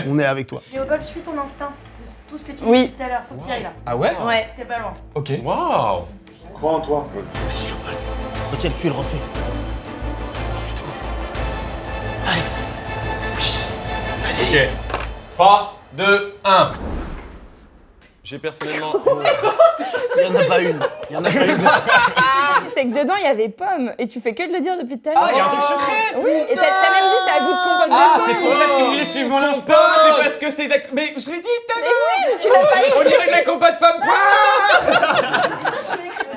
On est avec toi. Léopold, suis ton instinct. De tout ce que tu Oui. dis tout à l'heure. Faut que tu y ailles là. Ah ouais? Ouais. T'es pas loin. Ok. Waouh! Crois en toi. Retiens le cul, le refais. Ok. 3, 2, 1. J'ai personnellement. Il y en a pas une. Il y en a pas une. C'est que dedans il y avait pomme et tu fais que de le dire depuis tout à l'heure. Ah, il y a un truc secret. Oui, et t'as même dit c'est à goût de compote de Ah, pomme. c'est pour ça que tu voulais suivre mon instinct. C'est parce que c'est. Mais je l'ai dit tout à l'heure. Tu l'as pas On écrit. dirait de la compote pomme poire.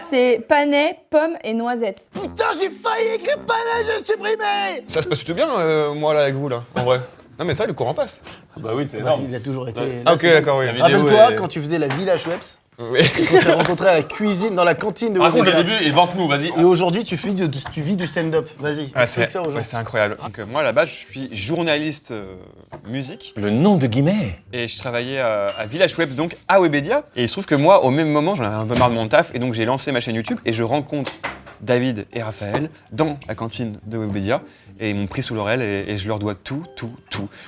C'est panais, pomme et noisette. Putain, j'ai failli que panais, je supprimé. Ça se passe plutôt bien, moi là avec vous là, en vrai. Non mais ça, le courant passe. Bah oui, c'est Bah, énorme. il a toujours été. Ah ok, d'accord, oui. La vidéo Rappelle-toi est- quand tu faisais la Villa Schweppes, Oui. on s'est rencontrés à la cuisine, dans la cantine de Raconte le Webedia. début et vante-nous, vas-y. Et aujourd'hui, tu vis du stand-up. Vas-y, Ah, explique ça aux gens. c'est incroyable. Donc, moi là-bas, je suis journaliste musique Le nom de Guimet. et je travaillais à Village Web, donc à Webedia. Et il se trouve que moi, au même moment, j'en avais un peu marre de mon taf et donc j'ai lancé ma chaîne YouTube et je rencontre David et Raphaël dans la cantine de Webedia et ils m'ont pris sous l'oreille et je leur dois tout.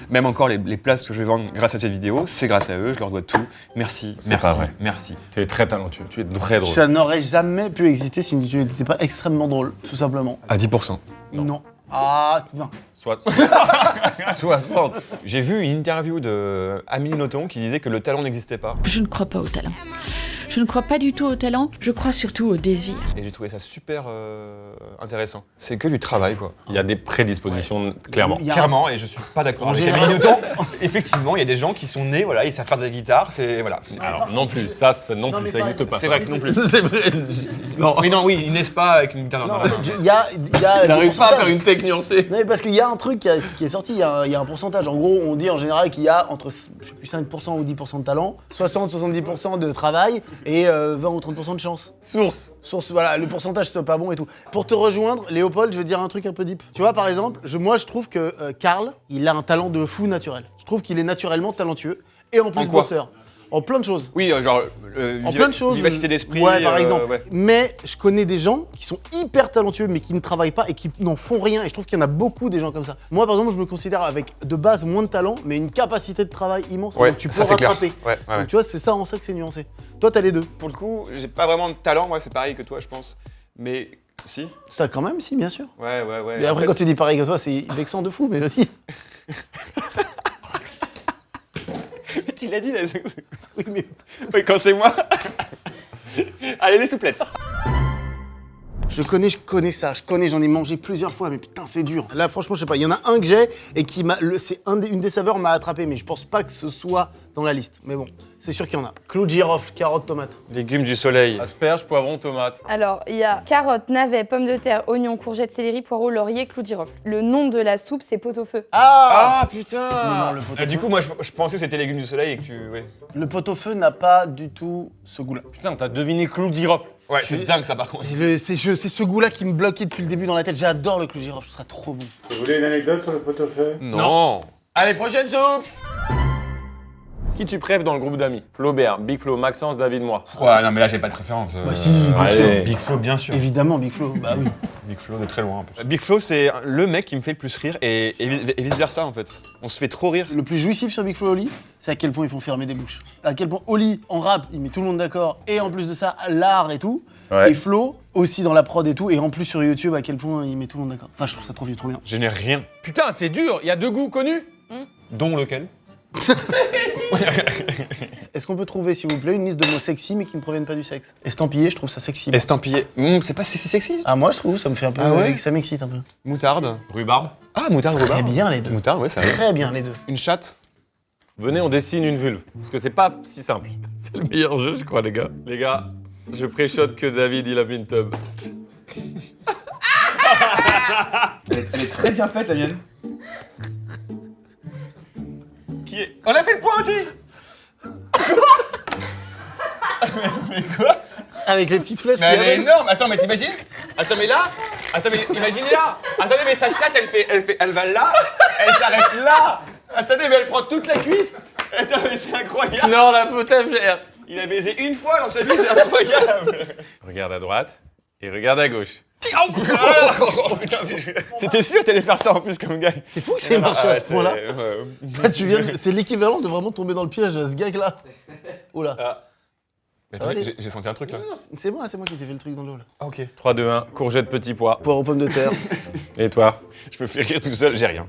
Même encore les places que je vais vendre grâce à cette vidéo, c'est grâce à eux, je leur dois tout. Merci, pas vrai. merci. Tu es très talentueux, tu es très drôle. Ça n'aurait jamais pu exister si tu n'étais pas extrêmement drôle, tout simplement. À 10%. Non. Ah, 20. Soit 60. J'ai vu une interview de Amélie Nothomb qui disait que le talent n'existait pas. Je ne crois pas au talent. Je ne crois pas du tout au talent, je crois surtout au désir. Et j'ai trouvé ça super intéressant. C'est que du travail, quoi. Il y a des prédispositions, clairement. Il y a- Clairement, et je suis pas d'accord En avec général- Amélie Nothomb. Effectivement, il y a des gens qui sont nés, voilà, ils savent faire de la guitare, c'est voilà. Alors non plus, ça non Non, plus, mais ça pas- n'existe pas. C'est vrai que non plus. C'est vrai. Non. Mais non, oui, ils naissent pas avec une guitare Non, dans la main. il y a Il des n'arrive pas à pourcentages. faire une tech nuancée. Non, mais parce qu'il y a un truc qui est sorti, il y a un pourcentage. En gros, on dit en général qu'il y a entre, je sais plus, 5% ou 10% de talent, 60-70% de travail et 20 ou 30% de chance. Source. Voilà, le pourcentage c'est pas bon et tout. Pour te rejoindre, Léopold, je veux dire un truc un peu deep. Tu vois, par exemple, moi je trouve que Karl, il a un talent de fou naturel. Je trouve qu'il est naturellement talentueux et en plus En quoi bosseur. En plein de choses. Oui, genre En plein de choses. vivacité d'esprit. Ouais, par exemple. ouais. Mais je connais des gens qui sont hyper talentueux mais qui ne travaillent pas et qui n'en font rien. Et je trouve qu'il y en a beaucoup des gens comme ça. Moi, par exemple, je me considère avec de base moins de talent mais une capacité de travail immense. Ouais, donc tu peux ça c'est clair. rattraper. Ouais, ouais. Donc tu vois, c'est ça en ça que c'est nuancé. Toi, t'as les deux. Pour le coup, j'ai pas vraiment de talent, moi, c'est pareil que toi, je pense. Mais si. T'as quand même, si, bien sûr. Ouais. Mais après, quand tu dis pareil que toi, c'est vexant de fou, mais vas-y. tu l'as dit là. Oui, mais Oui, quand c'est moi. Allez, les souplettes. je connais ça, j'en ai mangé plusieurs fois, mais putain, c'est dur. Là, franchement, je sais pas, il y en a un que j'ai et qui m'a. Une des saveurs m'a attrapé, mais je pense pas que ce soit dans la liste. Mais bon, c'est sûr qu'il y en a. Clou de girofle, carotte, tomate. Légumes du soleil. Asperges, poivrons, tomates. Alors, il y a carottes, navets, pommes de terre, oignons, courgettes, céleri, poireaux, laurier, clou de girofle. Le nom de la soupe, c'est pot-au-feu. Ah putain. Mais non, le pot-au-feu. Du coup, moi, je pensais que c'était légumes du soleil et que tu. Ouais, Le pot-au-feu n'a pas du tout ce goût-là. Putain, t'as deviné clou de girofle. ouais c'est dingue ça par contre. C'est ce goût-là qui me bloquait depuis le début dans la tête. J'adore le clou de girofle, ce sera trop bon. Vous voulez une anecdote sur le pot-au-feu? Non. Allez, prochaine soupe. Qui tu préfères dans le groupe d'amis? Flaubert, Big Flo, Maxence, David, moi. Ouais, non, mais là, j'ai pas de préférence. Bah si, bien allez. sûr. Big Flo, bien sûr. Évidemment, Big Flo, bah oui. Big Flo de très loin. En plus. Big Flo, c'est le mec qui me fait le plus rire et vice versa en fait. On se fait trop rire. Le plus jouissif sur Big Flo et Oli, c'est à quel point ils font fermer des bouches. À quel point Oli, en rap, il met tout le monde d'accord, et en plus de ça, l'art et tout. Ouais. Et Flo, aussi dans la prod et tout, et en plus sur YouTube, à quel point il met tout le monde d'accord. Enfin, je trouve ça trop vieux, trop bien. Je n'ai rien. Putain, c'est dur, il y a deux goûts connus. Dont lequel? Est-ce qu'on peut trouver, s'il vous plaît, une liste de mots sexy mais qui ne proviennent pas du sexe? Estampillé, je trouve ça sexy. Estampillé. C'est pas c'est sexy. Ah, moi je trouve, ça me fait un peu. Ah ouais ça m'excite un peu. Moutarde. Rhubarbe. Ah, moutarde, rhubarbe. Très bien les deux. Moutarde, ouais, ça va. Très bien les deux. Une chatte. Venez, on dessine une vulve. Parce que c'est pas si simple. C'est le meilleur jeu, je crois, les gars. Les gars, je préchote que David, il a mis une tub. Elle est très bien faite, la mienne. Qui est... On a fait le point aussi. Mais quoi? Avec les petites flèches Mais qu'il y elle est avait. énorme. Attends, mais t'imagines? Attends, mais là. Attends, mais imaginez là. Attendez, mais sa chatte, elle va là. Elle s'arrête là. Attendez, mais elle prend toute la cuisse. Attends, mais c'est incroyable. Non, la potagère. Il a baisé une fois dans sa vie, c'est incroyable. Regarde à droite et regarde à gauche. Oh, putain, c'était sûr que t'allais faire ça en plus comme gars. C'est fou que ça ait marché à ce point-là. Ouais. Tu viens c'est l'équivalent de vraiment tomber dans le piège de ce gag-là. Oh là. Attends, Allez. j'ai senti un truc là. C'est moi qui t'ai fait le truc dans l'eau là. Ah, ok. 3, 2, 1, courgette, petit pois. Poire aux pommes de terre. Et toi? Je me fais rire tout seul, j'ai rien.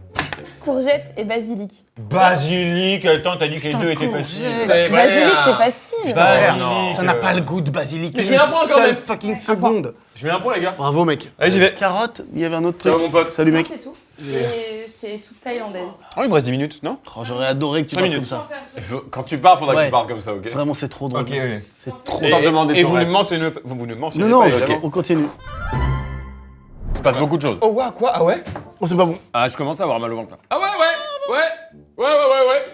Courgette et basilic. Basilic, attends, t'as dit que les deux étaient courgette. faciles. Basilic, c'est facile. Ça n'a pas le goût de basilic. Mais je mets un point encore, Seule même. fucking seconde. Je mets un point, les gars. Bravo mec. Allez, j'y vais. Carotte, il y avait un autre truc. Ciao, mon pote. Salut mec. C'est tout. C'est soupe thaïlandaise. Ah, il me reste 10 minutes, non? Oh, j'aurais adoré que tu 5 parles comme minutes. ça. Quand tu pars, faudra que Ouais. tu parles comme ça, ok? Vraiment, c'est trop drôle. Ok, ok. C'est trop. Sans demander Et ton vous ne reste. mentionnez pas. Vous ne mentionnez Non, pas, non, évidemment. on continue. Il se passe beaucoup de choses. Oh, ouais, quoi? Ah ouais? Oh, c'est pas bon. Ah, je commence à avoir mal au ventre là. Ah ouais.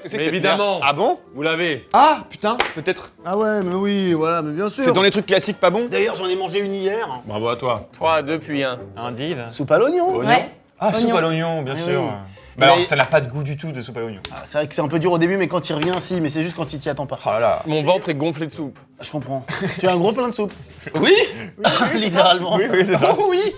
C'est que Mais cette évidemment. merde. Ah bon? Vous l'avez. Ah, putain, peut-être. Ah ouais, mais oui, voilà, mais bien sûr. C'est dans les trucs classiques pas bons? D'ailleurs, j'en ai mangé une hier. Bravo à toi. 3, 2, puis 1. Un deal. Soupe à l'oignon. Oignon. Ouais. Ah, soupe Oignon. à l'oignon, bien Ah sûr. oui. Bah alors, Mais- ça n'a pas de goût du tout de soupe à l'oignon. Ah, c'est vrai que c'est un peu dur au début, mais quand il revient, si, mais c'est juste quand il t'y attend pas. Oh là là. Mon ventre est gonflé de soupe. Je comprends. Tu as un gros plein de soupe. Oui. Littéralement. Oui, oui, c'est ça. Oh oui.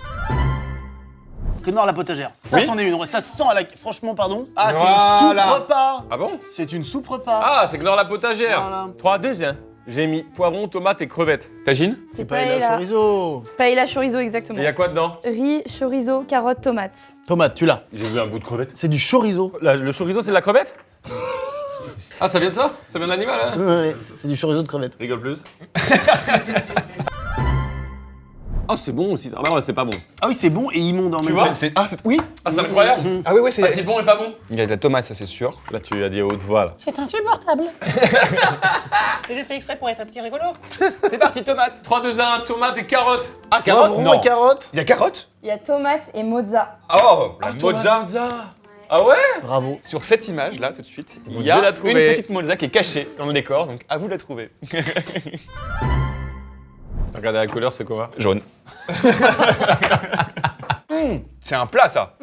Knorr la potagère. Ça, Oui. c'en est une. Ça se sent à la. Franchement, pardon. Ah, c'est Voilà. une soupe repas. Ah bon? C'est une soupe repas. Ah, c'est Knorr la potagère. Voilà. 3-2, hein. J'ai mis poivron, tomate et crevettes. Tagine? C'est paella paella. chorizo. Paella chorizo, Et exactement. y a quoi dedans? Riz, chorizo, carottes, tomates. Tomate, tu l'as. J'ai vu un bout de crevette. C'est du chorizo. Le chorizo, c'est de la crevette? Ah, ça vient de ça? Ça vient de l'animal, hein? Ouais, c'est du chorizo de crevette. Rigole plus. Ah, c'est bon aussi ça. Ah, bah, ouais, c'est pas bon. Ah oui, c'est bon et immonde en même vois temps. Oui. Ah, c'est incroyable. Ah oui, oui, c'est. Ah, c'est bon et pas bon. Il y a de la tomate, ça c'est sûr. Là, tu as dit à haute voix, là. C'est insupportable. J'ai fait exprès pour être un petit rigolo. C'est parti, tomate. 3, 2, 1, tomate et carotte. Ah, Poivron et carotte. Il y a carotte. Il y a tomate et mozza. Oh, la Tomate mozza. Ah ouais? Bravo. Sur cette image là, tout de suite, Vous il y a devez la une trouver. petite mozza qui est cachée dans le décor, donc à vous de la trouver. Regardez la couleur, c'est quoi? Jaune. C'est un plat ça.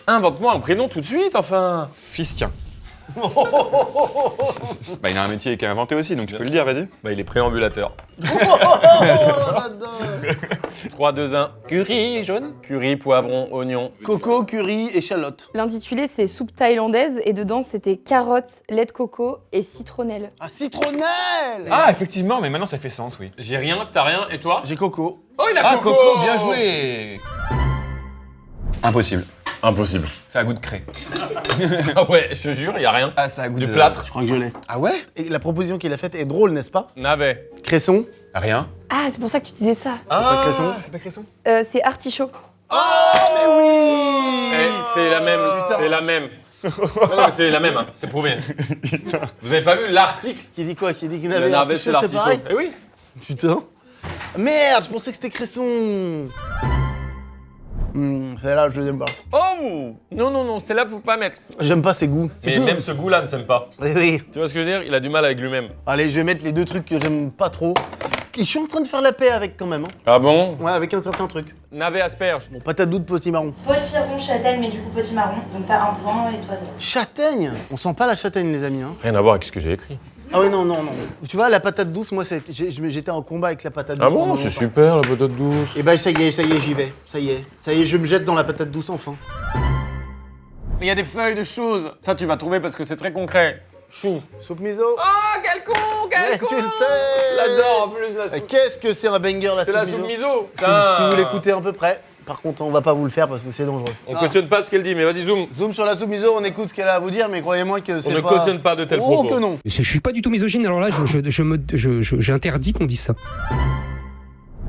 Invente-moi un prénom tout de suite, enfin. Fistien. Bah, il a un métier qui a inventé aussi, donc tu peux le dire, vas-y. Bah, il est préambulateur. J'adore. 3, 2, 1. Curry jaune. Curry, poivron, oignon. Coco, curry, échalote. L'intitulé, c'est soupe thaïlandaise et dedans, c'était carottes, lait de coco et citronnelle. Ah, citronnelle. Ah, effectivement, mais maintenant ça fait sens, oui. J'ai rien, t'as rien, et toi? J'ai coco. Oh, il a Ah, coco. Coco, bien joué. Impossible. Impossible. Ça a goût de craie. Ah ouais, je te jure, y a rien. Ah, ça a goût Du de plâtre. Je crois que je l'ai. Ah ouais? Et la proposition qu'il a faite est drôle, n'est-ce pas? Navet. Cresson. Rien. Ah, c'est pour ça que tu disais ça. pas cresson. C'est pas cresson. C'est artichaut. Oh, mais oui. Eh, c'est la même, c'est la même. Non, mais c'est la même, hein. C'est prouvé. Vous avez pas vu l'article? Qui dit quoi? Qui dit qu'il Le avait navet, c'est l'artichaut. pareil. Eh oui. Putain. Merde, je pensais que c'était cresson. Celle-là, je l'aime pas. Oh non, non, non, c'est là faut pas mettre. J'aime pas ses goûts. C'est Mais tout. même ce goût-là ne s'aime pas. Oui, oui. Tu vois ce que je veux dire? Il a du mal avec lui-même. Allez, je vais mettre les deux trucs que j'aime pas trop. Et je suis en train de faire la paix avec quand même. Hein. Ah bon? Ouais, avec un certain truc. Navet asperge. Bon, patate douce, potimarron. Potimarron, châtaigne, mais du coup potimarron. Donc t'as un point et toi zéro. Châtaigne. On sent pas la châtaigne, les amis. Hein. Rien à voir avec ce que j'ai écrit. Ah oui, non, non, non. Tu vois, la patate douce, moi, j'étais en combat avec la patate douce. Ah bon? pendant C'est longtemps. super la patate douce. Et bah, ça y est, j'y vais. Ça y est, je me jette dans la patate douce enfin. Il y a des feuilles de choses. Ça, tu vas trouver parce que c'est très concret. Chou. Soupe miso. Ah, quel con, quel Ouais, con. tu le sais. Je l'adore en plus, la soupe. Qu'est-ce que c'est un banger, la C'est soupe la soupe miso. Si vous l'écoutez à peu près. Par contre, on va pas vous le faire parce que c'est dangereux. On questionne pas ce qu'elle dit, mais vas-y, zoom. Zoom sur la soupe miso, on écoute ce qu'elle a à vous dire, mais croyez-moi que c'est On ne pas... cautionne pas de tels Oh propos. que non. Je suis pas du tout misogyne, alors là, j'interdis qu'on dise ça.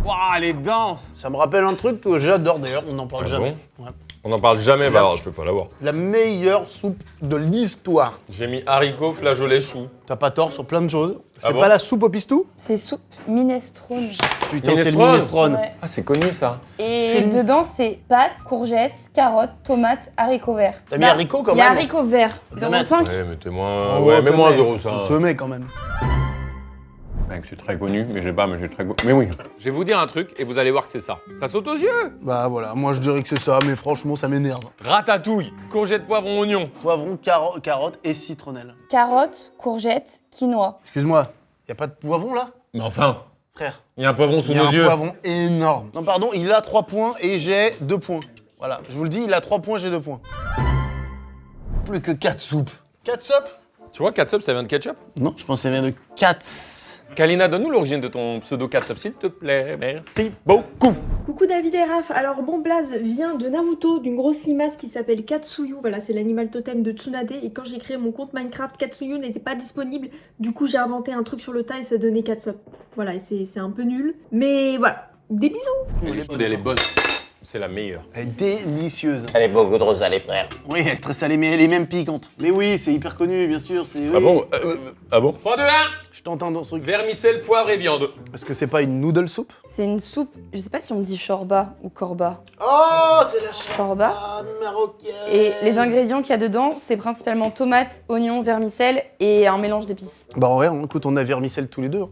Waouh, elle est dense. Ça me rappelle un truc que j'adore d'ailleurs, on n'en parle Ah jamais. Ouais. On n'en parle jamais, bah alors je peux pas l'avoir. La meilleure soupe de l'histoire. J'ai mis haricots, flageolets, choux. T'as pas tort sur plein de choses. C'est Ah bon pas la soupe au pistou? C'est soupe minestrone. Putain, c'est le Minestrone. minestrone. Ouais. Ah, c'est connu ça. Et C'est- dedans, c'est pâtes, courgettes, carottes, tomates, haricots verts. T'as mis Bah, haricots quand Il y a même. haricots verts. Faut le mettre. 0,5. Ouais, mettez-moi. Oh, ouais, on te mets-moi un met. 0,5. On te met quand même. Mec, c'est très connu, mais j'ai pas, mais j'ai très connu. Mais oui. Je vais vous dire un truc et vous allez voir que c'est ça. Ça saute aux yeux. Bah voilà, moi je dirais que c'est ça, mais franchement ça m'énerve. Ratatouille, courgettes, poivrons, oignons. Poivron, carotte et citronnelle. Carottes, courgettes, quinoa. Excuse-moi, y a pas de poivron là? Mais enfin, Frère. il y a un poivron sous Il y a nos un yeux. poivron énorme. Non pardon, il a 3 points et j'ai 2 points. Voilà, je vous le dis, il a 3 points, j'ai 2 points. Plus que 4 soupes. 4 soupes? Tu vois, catsup, ça vient de ketchup? Non, je pense que ça vient de 4. Kalina, donne-nous l'origine de ton pseudo catsup, s'il te plaît. Merci beaucoup. Coucou David et Raph, alors Bon Blaze vient de Naruto, d'une grosse limace qui s'appelle Katsuyu, voilà c'est l'animal totem de Tsunade et quand j'ai créé mon compte Minecraft, Katsuyu n'était pas disponible, du coup j'ai inventé un truc sur le tas et ça donnait Katsup. Voilà, et c'est un peu nul, mais voilà, des bisous. Elle est bonne. C'est la meilleure. Elle est délicieuse. Elle est beaucoup trop salée, frère. Oui, elle est très salée, mais elle est même piquante. Mais oui, c'est hyper connu, bien sûr. C'est Ah oui. bon? Ah bon? 3, 2, 1. Je t'entends dans ce truc. Vermicelle, poivre et viande. Parce que c'est pas une noodle soup? C'est une soupe, je sais pas si on dit shorba ou korba. Oh, c'est la Shorba. marocaine. Et les ingrédients qu'il y a dedans, c'est principalement tomates, oignons, vermicelle et un mélange d'épices. Bah ouais, écoute, on a vermicelle tous les deux.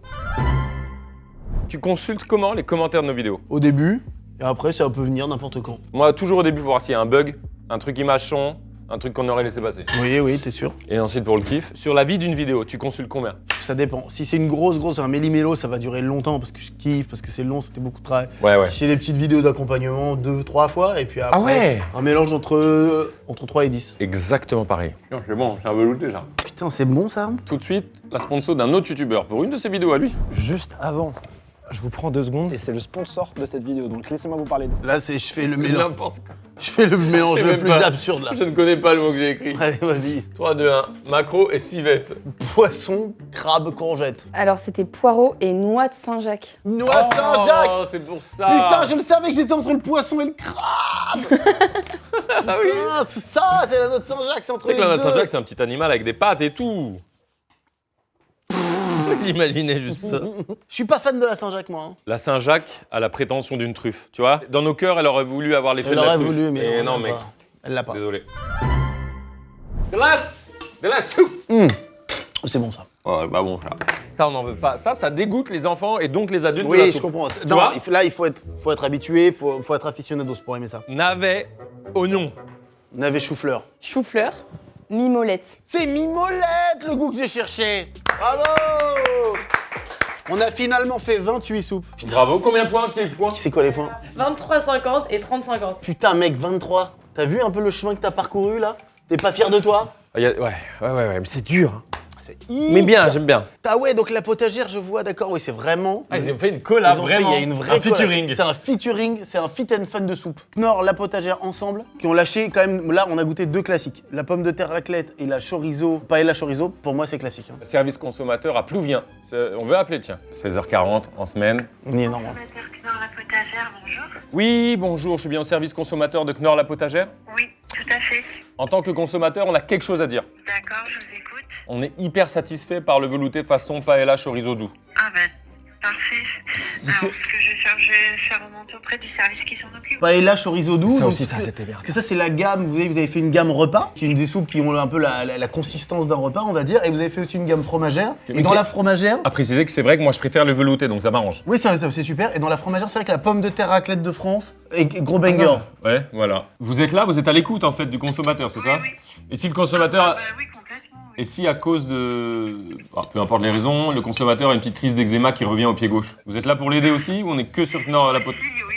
Tu consultes comment les commentaires de nos vidéos? Au début, et après ça peut venir n'importe quand. Moi, toujours au début, voir s'il y a un bug, un truc qui machin, Un truc qu'on aurait laissé passer. Oui, t'es sûr. Et ensuite pour le kiff. Sur la vie d'une vidéo, tu consultes combien? Ça dépend. Si c'est une grosse, un méli-mélo, ça va durer longtemps parce que je kiffe, parce que c'est long, c'était beaucoup de travail. Ouais. Si c'est des petites vidéos d'accompagnement, 2-3 fois, et puis après, ouais. un mélange entre 3 et 10. Exactement pareil. Non, c'est bon, c'est un velouté ça. Putain, c'est bon ça. Tout de suite, la sponsor d'un autre youtubeur pour une de ses vidéos à lui. Juste avant, je vous prends 2 secondes et c'est le sponsor de cette vidéo, donc laissez-moi vous parler. Là, je fais le mélange. N'importe quoi. Je fais le mélange Je sais le même plus pas. absurde là. Je ne connais pas le mot que j'ai écrit. Allez, vas-y. 3, 2, 1. Macro et civette. Poisson, crabe, courgette. Alors c'était poireaux et noix de Saint-Jacques. Noix de Saint-Jacques. Oh, c'est pour ça. Putain, je le savais que j'étais entre le poisson et le crabe. Ah oui. Putain, c'est ça, c'est la noix de Saint-Jacques, c'est entre Tu sais les que la noix deux. de Saint-Jacques, c'est un petit animal avec des pattes et tout. J'imaginais juste ça. Je suis pas fan de la Saint-Jacques, moi. Hein. La Saint-Jacques a la prétention d'une truffe, tu vois. Dans nos cœurs, elle aurait voulu avoir l'effet de Elle la aurait truffe. voulu, mais Et non, non, elle mec. l'a pas. Elle l'a pas. Désolé. The last soup. C'est bon ça. Oh, bah bon, ça. Ça, on n'en veut pas. Ça dégoûte les enfants et donc les adultes de la Oui, je soupe. comprends. Tu Non, vois là, il faut être habitué, faut être aficionados pour aimer ça. Navet, oignon. Navet chou-fleur. Chou-fleur, mimolette. C'est mimolette le goût que j'ai cherché. Bravo. On a finalement fait 28 soupes. Putain, Bravo, combien de points? Quel point? c'est quoi les points? 23,50 et 30,50. Putain mec, 23. T'as vu un peu le chemin que t'as parcouru là? T'es pas fier de toi? Ouais, mais c'est dur. Hein. C'est Mais bien, j'aime bien. Ah ouais, donc la potagère, je vois, d'accord, oui, c'est vraiment... Ah, ils ont fait une collab, Ils ont fait- vraiment. Il y a une vraie un featuring. C'est un featuring, c'est un fit and fun de soupe. Knorr, la potagère ensemble, qui ont lâché quand même. Là, on a goûté 2 classiques. La pomme de terre raclette et la chorizo, paella chorizo. Pour moi, c'est classique. Hein. Service consommateur à Plouvien. On veut appeler, tiens. 16h40 en semaine. On y est énorme. Knorr la potagère, bonjour. Oui, bonjour, je suis bien au service consommateur de Knorr la potagère. Oui, tout à fait. En tant que consommateur, on a quelque chose à dire. D'accord, je vous écoute. On est hyper satisfait par le velouté façon paella chorizo doux. Ah ben, parfait. Alors, ce que je vais faire remonter auprès du service qui s'en occupe. Paella chorizo doux. Ça donc, aussi, ça, parce que- c'était bien. Parce que ça, c'est la gamme. Vous avez fait une gamme repas, qui est une des soupes qui ont un peu la consistance d'un repas, on va dire. Et vous avez fait aussi une gamme fromagère. Mais Et dans qui- la fromagère. À préciser que c'est vrai que moi, je préfère le velouté, donc ça m'arrange. Oui, c'est super. Et dans la fromagère, c'est vrai que la pomme de terre raclette de France est gros banger. Ouais, voilà. Vous êtes là, vous êtes à l'écoute en fait du consommateur, c'est ça? Et si le consommateur... Oui, complètement. Et si à cause de... peu importe les raisons, le consommateur a une petite crise d'eczéma qui revient au pied gauche. Vous êtes là pour l'aider aussi ou on est que sur Knorr la potagère? Oui,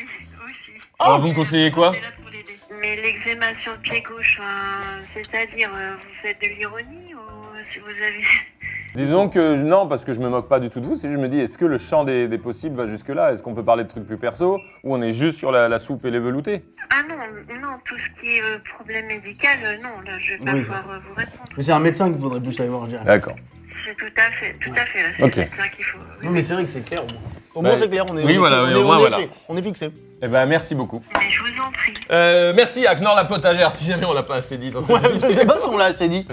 aussi. Alors vous me conseillez quoi? On est là pour l'aider. Mais l'eczéma sur le pied gauche, c'est-à-dire, vous faites de l'ironie ou si vous avez... Disons que non, parce que je me moque pas du tout de vous, c'est juste je me dis, est-ce que le champ des possibles va jusque-là? Est-ce qu'on peut parler de trucs plus perso? Ou on est juste sur la soupe et les veloutés? Ah non, tout ce qui est problème médical, non, là, je vais pas Oui. pouvoir vous répondre. Mais c'est un médecin qu'il faudrait plus aller voir, je dirais. D'accord. C'est tout à fait, là, c'est Ok. quelqu'un qu'il faut... Non, mais c'est vrai que c'est clair au moins. Au Bah, moins, c'est clair, on est. oui, on est- voilà, on oui, est- au moins, on est voilà. fait, on est fixé. Eh ben merci beaucoup. Mais je vous en prie. Merci à Knorr la potagère, si jamais on l'a pas assez dit dans cette Ouais, vidéo. je sais pas si on l'a assez dit.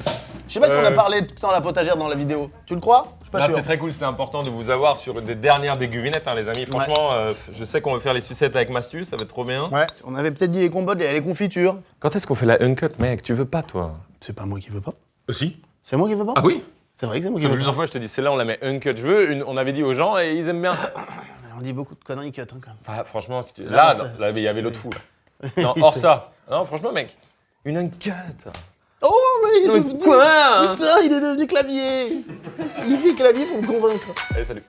Je sais pas si on a parlé de dans la potagère dans la vidéo. Tu le crois? Je suis pas Là, sûr. c'est très cool, c'était important de vous avoir sur des dernières déguvinettes, hein, les amis. Franchement, je sais qu'on va faire les sucettes avec Mastu, ça va être trop bien. Ouais, on avait peut-être dit les compotes et les confitures. Quand est-ce qu'on fait la uncut, mec? Tu veux pas, toi? C'est pas moi qui veux pas. Si. C'est moi qui veux pas? Ah oui? C'est vrai que c'est moi qui Ça fait veux pas. plusieurs fois, je te dis, celle-là, on la met uncut. Je veux une, on avait dit aux gens et ils aiment bien. On dit beaucoup de conneries cut, hein, quand même. Ah, franchement, si tu... Là, là, ça- non, là, il y avait l'autre fou, là. Non, hors ça. Non, franchement, mec, une uncut. Oh, mais il est Non, devenu. quoi, hein? Putain, il est devenu clavier. Il fait clavier pour me convaincre. Allez, salut.